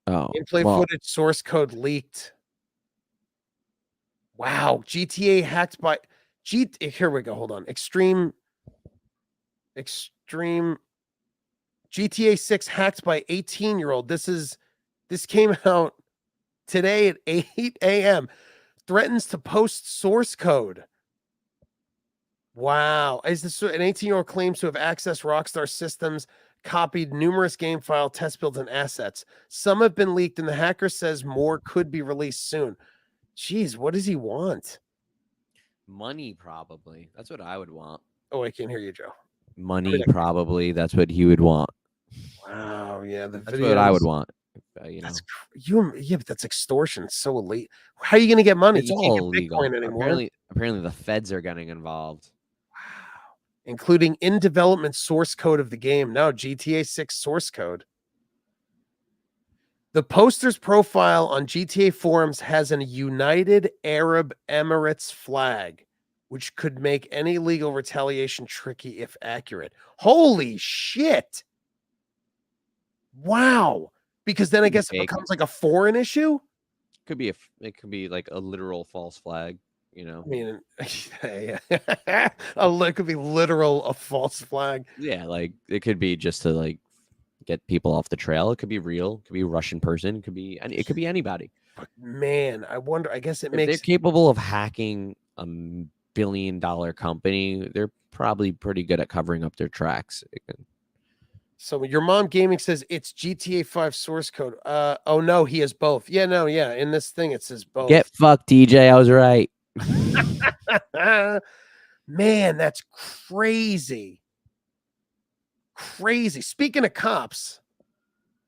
Speaker 2: Gameplay footage source code leaked. Wow, GTA hacked by here we go. Hold on. Extreme GTA 6 hacked by 18-year-old. This came out today at 8 a.m. Threatens to post source code. Wow. Is this an 18-year-old claims to have accessed Rockstar systems, copied numerous game file, test builds, and assets. Some have been leaked, and the hacker says more could be released soon. Jeez, what does he want?
Speaker 1: money, probably. That's what I would want.
Speaker 2: Oh, I can't hear you, Joe.
Speaker 1: Money, probably. That's what he would want.
Speaker 2: Wow. Yeah,
Speaker 1: that's what I would want.
Speaker 2: That's but that's extortion. It's so elite. How are you going to get money?
Speaker 1: It's
Speaker 2: you
Speaker 1: all
Speaker 2: can't get
Speaker 1: illegal.
Speaker 2: Bitcoin anymore.
Speaker 1: Apparently, the feds are getting involved.
Speaker 2: Wow. Including in development source code of the game. No, GTA 6 source code. The poster's profile on GTA forums has a United Arab Emirates flag, which could make any legal retaliation tricky if accurate. Holy shit. Wow. Because then I guess it becomes like a foreign issue.
Speaker 1: It could be like a literal false flag. you know.
Speaker 2: I mean, it could be literal a false flag.
Speaker 1: Yeah, like it could be just to like get people off the trail. It could be real. It could be a Russian person. It could be anybody.
Speaker 2: But man, I wonder. I guess it
Speaker 1: If they're
Speaker 2: makes
Speaker 1: capable of hacking a billion-dollar company, they're probably pretty good at covering up their tracks.
Speaker 2: so. Your mom gaming says it's GTA 5 source code. Oh no, he has both. Yeah, no, yeah. In this thing, it says both.
Speaker 1: Get fucked, TJ. I was right.
Speaker 2: Man, that's crazy. Crazy. Speaking of cops,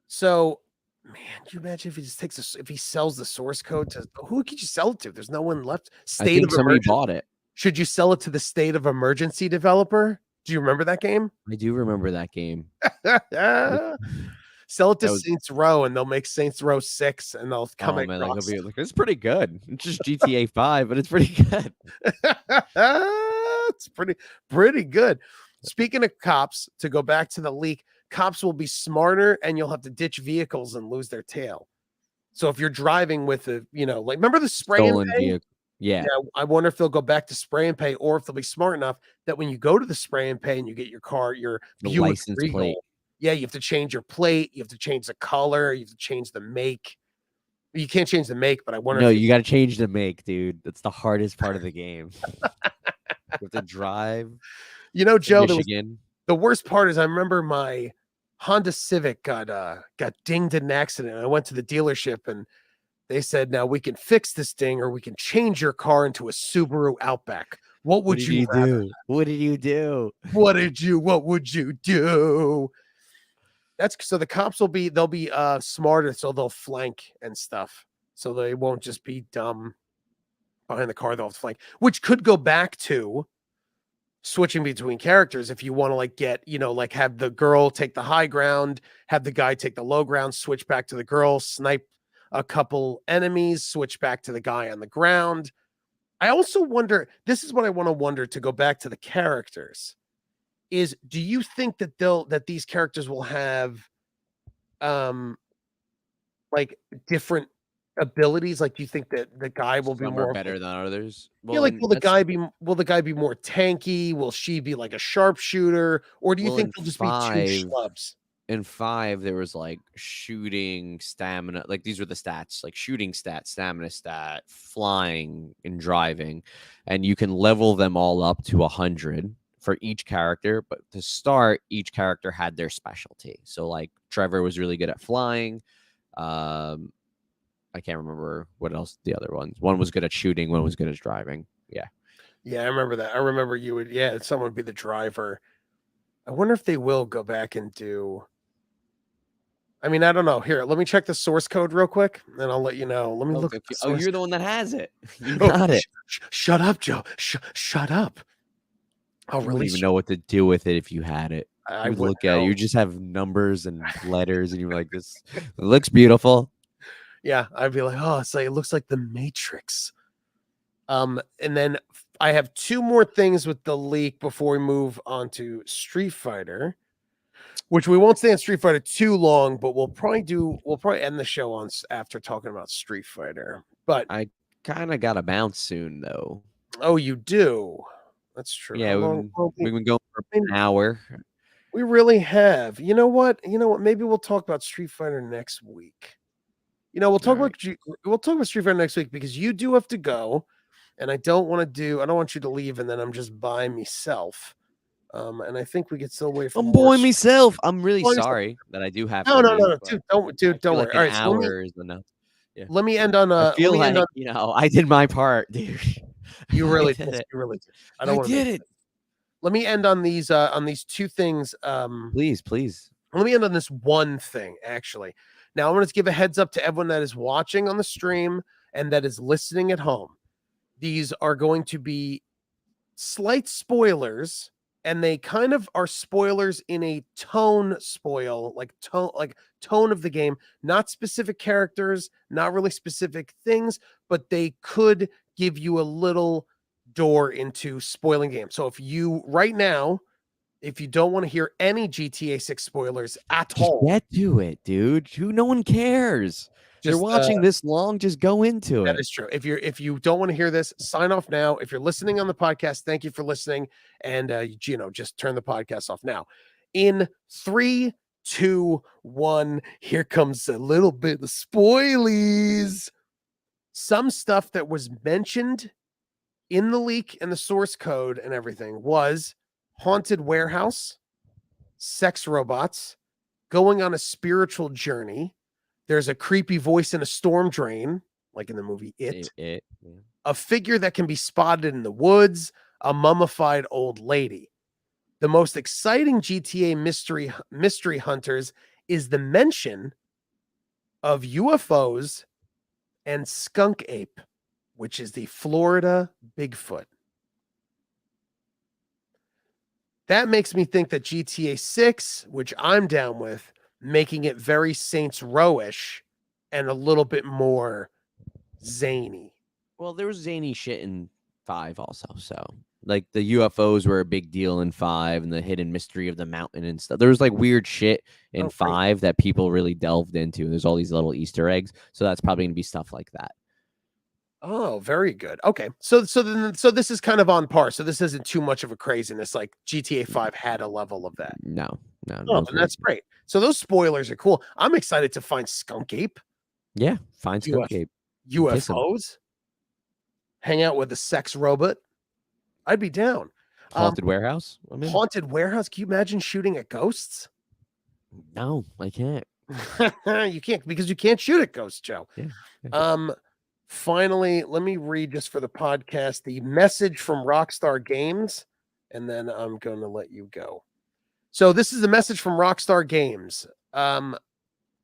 Speaker 2: so man, can you imagine if he just if he sells the source code to who could you sell it to? There's no one left.
Speaker 1: I think somebody bought it.
Speaker 2: Should you sell it to the state of emergency developer? Do you remember that game?
Speaker 1: I do remember that game.
Speaker 2: Sell it to Saints Row, and they'll make Saints Row 6, and they'll come
Speaker 1: oh man, that'll be like it's pretty good. It's just GTA 5, but it's pretty good.
Speaker 2: It's pretty good. Speaking of cops, to go back to the leak, cops will be smarter, and you'll have to ditch vehicles and lose their tail. So if you're driving with a, like remember the spray and pay?
Speaker 1: Yeah.
Speaker 2: I wonder if they'll go back to spray and pay, or if they'll be smart enough that when you go to the spray and pay and you get your car, your
Speaker 1: license plate.
Speaker 2: Yeah, you have to change your plate, you have to change the color, you have to change the make. You can't change the make, but I wonder.
Speaker 1: No, you got to change the make, dude. That's the hardest part of the game. You have to drive.
Speaker 2: Joe,
Speaker 1: Michigan.
Speaker 2: The worst part is I remember my Honda Civic got dinged in an accident. I went to the dealership and they said, now we can fix this ding or we can change your car into a Subaru Outback. What would you
Speaker 1: do? What did you do?
Speaker 2: What would you do? That's so the cops they'll be smarter, so they'll flank and stuff. So they won't just be dumb behind the car, they'll flank, which could go back to switching between characters. If you want to have the girl take the high ground, have the guy take the low ground, switch back to the girl, snipe a couple enemies, switch back to the guy on the ground. I also wonder, this is what I want to wonder to go back to the characters, is do you think that these characters will have like different abilities? Like, do you think that the guy will be more
Speaker 1: better than others?
Speaker 2: Well, will the guy be more tanky? Will she be like a sharpshooter? Or do you think they'll just be two schlubs?
Speaker 1: In 5, there was like shooting, stamina, like these were the stats, like shooting stat, stamina stat, flying, and driving, and you can level them all up to 100 for each character. But to start, each character had their specialty. So like Trevor was really good at flying. I can't remember what else the other ones. One was good at shooting, one was good at driving.
Speaker 2: Yeah, I remember that. I remember you would someone would be the driver. I wonder if they will go back and do. I mean, I don't know. Here, let me check the source code real quick, and I'll let you know. Let me look.
Speaker 1: Oh, you're the one that has it. You got it.
Speaker 2: Shut up, Joe. Shut up.
Speaker 1: I wouldn't even know what to do with it if you had it. I would look at it. You just have numbers and letters, and you're like, "This it looks beautiful."
Speaker 2: Yeah, I'd be like, "Oh, it looks like the Matrix." And then I have 2 more things with the leak before we move on to Street Fighter, which we won't stay on Street Fighter too long, but we'll probably end the show on after talking about Street Fighter. But
Speaker 1: I kind of got to bounce soon, though.
Speaker 2: Oh, you do? That's true.
Speaker 1: Yeah, we've been going for an hour.
Speaker 2: We really have. You know what? Maybe we'll talk about Street Fighter next week. We'll talk about Street Fighter next week because you do have to go, and I don't want you to leave, and then I'm just by myself. And I think we get still away from.
Speaker 1: I'm boring myself. I'm really sorry that I do have.
Speaker 2: No, dude, don't worry. All right,
Speaker 1: hour is enough.
Speaker 2: Yeah. Let me end on.
Speaker 1: I feel like I did my part, dude.
Speaker 2: You really did. You really did.
Speaker 1: I did it.
Speaker 2: Let me end on these 2 things.
Speaker 1: Please.
Speaker 2: Let me end on this one thing, actually. Now, I want to give a heads up to everyone that is watching on the stream and that is listening at home. These are going to be slight spoilers, and they kind of are spoilers in a tone of the game, not specific characters, not really specific things, but they could give you a little door into spoiling games. So if you don't want to hear any GTA 6 spoilers at all,
Speaker 1: get to it, dude. No one cares. You're
Speaker 2: Just
Speaker 1: watching this long, just go into
Speaker 2: that
Speaker 1: it.
Speaker 2: is true. If you don't want to hear this, sign off now. If you're listening on the podcast, thank you for listening, and just turn the podcast off now. In 3, 2, 1, here comes a little bit of spoilies. Some stuff that was mentioned in the leak and the source code and everything was haunted warehouse, sex robots, going on a spiritual journey. There's a creepy voice in a storm drain, like in the movie It.
Speaker 1: Yeah.
Speaker 2: A figure that can be spotted in the woods, a mummified old lady. The most exciting GTA mystery hunters is the mention of UFOs and skunk ape, which is the Florida Bigfoot. That makes me think that GTA 6, which I'm down with, making it very Saints Row-ish and a little bit more zany.
Speaker 1: Well, there was zany shit in 5 also. So, like the UFOs were a big deal in 5, and the hidden mystery of the mountain and stuff. There was like weird shit in 5 that people really delved into. There's all these little Easter eggs. So that's probably gonna be stuff like that.
Speaker 2: Oh, very good. Okay. So this is kind of on par. So this isn't too much of a craziness. Like GTA 5 had a level of that.
Speaker 1: No.
Speaker 2: Oh, and that's great. So those spoilers are cool. I'm excited to find skunk ape.
Speaker 1: Yeah, find skunk ape.
Speaker 2: UFOs. Hang out with a sex robot. I'd be down.
Speaker 1: Haunted warehouse.
Speaker 2: Haunted warehouse. Can you imagine shooting at ghosts?
Speaker 1: No, I can't.
Speaker 2: You can't, because you can't shoot at ghosts, Joe.
Speaker 1: Yeah.
Speaker 2: Finally, let me read just for the podcast the message from Rockstar Games, and then I'm going to let you go. So this is the message from Rockstar Games.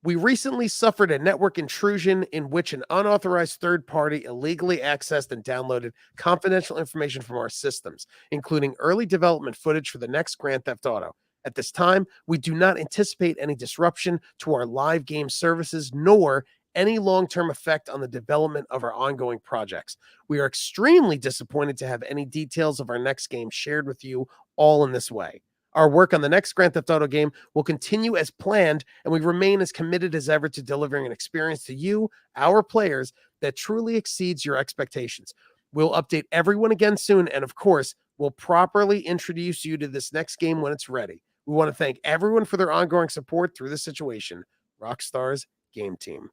Speaker 2: We recently suffered a network intrusion in which an unauthorized third party illegally accessed and downloaded confidential information from our systems, including early development footage for the next Grand Theft Auto. At this time, we do not anticipate any disruption to our live game services, nor any long-term effect on the development of our ongoing projects. We are extremely disappointed to have any details of our next game shared with you all in this way. Our work on the next Grand Theft Auto game will continue as planned, and we remain as committed as ever to delivering an experience to you, our players, that truly exceeds your expectations. We'll update everyone again soon, and of course, we'll properly introduce you to this next game when it's ready. We want to thank everyone for their ongoing support through this situation. Rockstar's game team.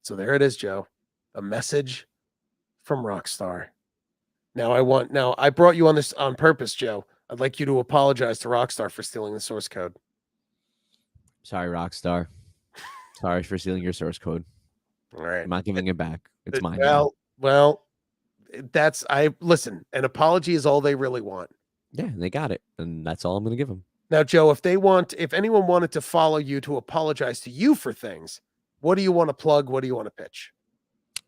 Speaker 2: So there it is, Joe. A message from Rockstar. Now I brought you on this on purpose, Joe. I'd like you to apologize to Rockstar for stealing the source code.
Speaker 1: Sorry, Rockstar. Sorry for stealing your source code.
Speaker 2: All right.
Speaker 1: I'm not giving it back. It's mine.
Speaker 2: Well, listen, an apology is all they really want.
Speaker 1: Yeah, they got it. And that's all I'm going to give them.
Speaker 2: Now, Joe, if anyone wanted to follow you to apologize to you for things, what do you want to plug? What do you want to pitch?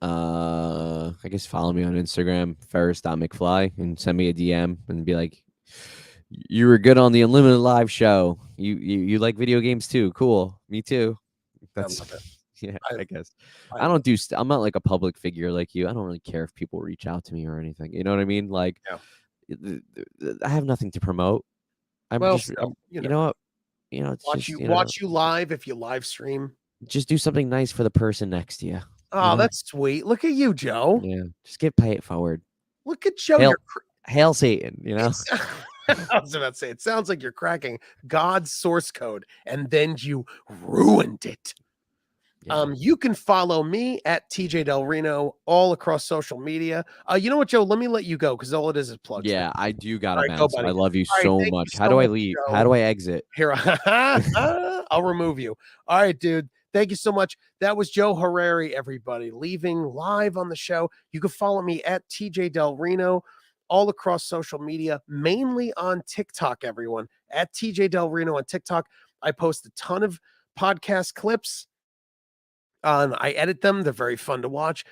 Speaker 1: I guess follow me on Instagram, Ferris.McFly, and send me a DM and be like, you were good on the Unlimited Live show. You like video games too. Cool. Me too. That's yeah, I guess. I don't do I'm not like a public figure like you. I don't really care if people reach out to me or anything. You know what I mean? Like I have nothing to promote. You know what?
Speaker 2: Watch you live if you live stream.
Speaker 1: Just do something nice for the person next to you.
Speaker 2: Oh, that's sweet. Look at you, Joe.
Speaker 1: Yeah, just pay it forward.
Speaker 2: Look at Joe.
Speaker 1: Hail Satan, you know?
Speaker 2: I was about to say, it sounds like you're cracking God's source code, and then you ruined it. Yeah. You can follow me at TJ Del Reno all across social media. You know what, Joe? Let me let you go because all it is plugs.
Speaker 1: Yeah, I do got to bounce. I love you so much. How do I leave?
Speaker 2: Joe.
Speaker 1: How do I exit?
Speaker 2: Here, I'll remove you. All right, dude. Thank you so much. That was Joe Harary, everybody, leaving live on the show. You can follow me at TJ Del Reno all across social media, mainly on TikTok, everyone. At TJ Del Reno on TikTok. I post a ton of podcast clips. I edit them. They're very fun to watch.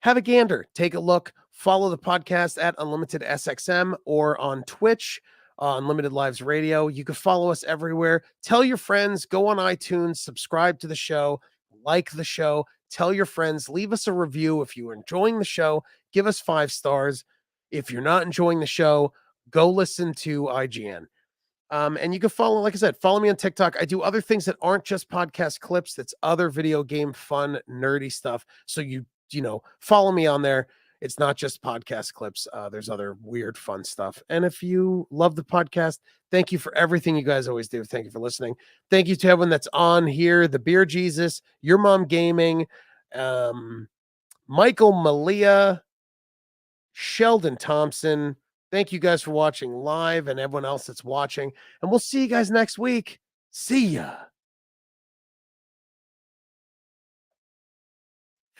Speaker 2: Have a gander. Take a look. Follow the podcast at Unlimited SXM or on Twitch. Unlimited Lives Radio. You can follow us everywhere. Tell your friends, go on iTunes, subscribe to the show, like the show, tell your friends, leave us a review. If you're enjoying the show, give us 5 stars. If you're not enjoying the show, go listen to IGN. And you can follow, like I said, follow me on TikTok. I do other things that aren't just podcast clips. That's other video game fun, nerdy stuff. So follow me on there. It's not just podcast clips. There's other weird, fun stuff. And if you love the podcast, thank you for everything you guys always do. Thank you for listening. Thank you to everyone that's on here. The Beer Jesus, Your Mom Gaming, Michael Malia, Sheldon Thompson. Thank you guys for watching live and everyone else that's watching. And we'll see you guys next week. See ya.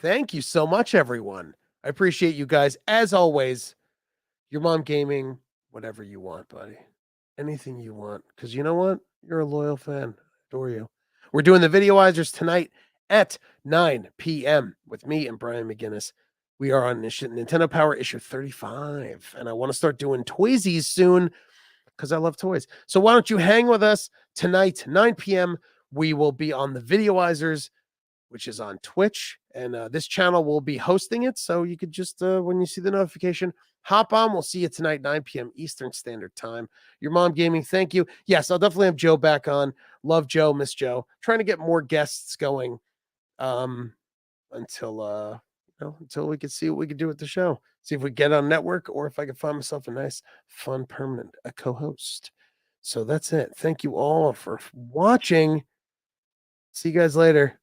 Speaker 2: Thank you so much, everyone. I appreciate you guys. As always, Your Mom Gaming, whatever you want, buddy. Anything you want. Because you know what? You're a loyal fan. Adore you. We're doing the Videoizers tonight at 9 p.m. with me and Brian McGinnis. We are on Nintendo Power issue 35. And I want to start doing Toysies soon because I love toys. So why don't you hang with us tonight, 9 p.m. We will be on the Videoizers, which is on Twitch. And this channel will be hosting it. So you could just, when you see the notification, hop on. We'll see you tonight, 9 p.m. Eastern Standard Time. Your Mom Gaming, thank you. Yes, I'll definitely have Joe back on. Love Joe, miss Joe. Trying to get more guests going until we can see what we can do with the show. See if we get on network or if I can find myself a nice, fun, permanent co-host. So that's it. Thank you all for watching. See you guys later.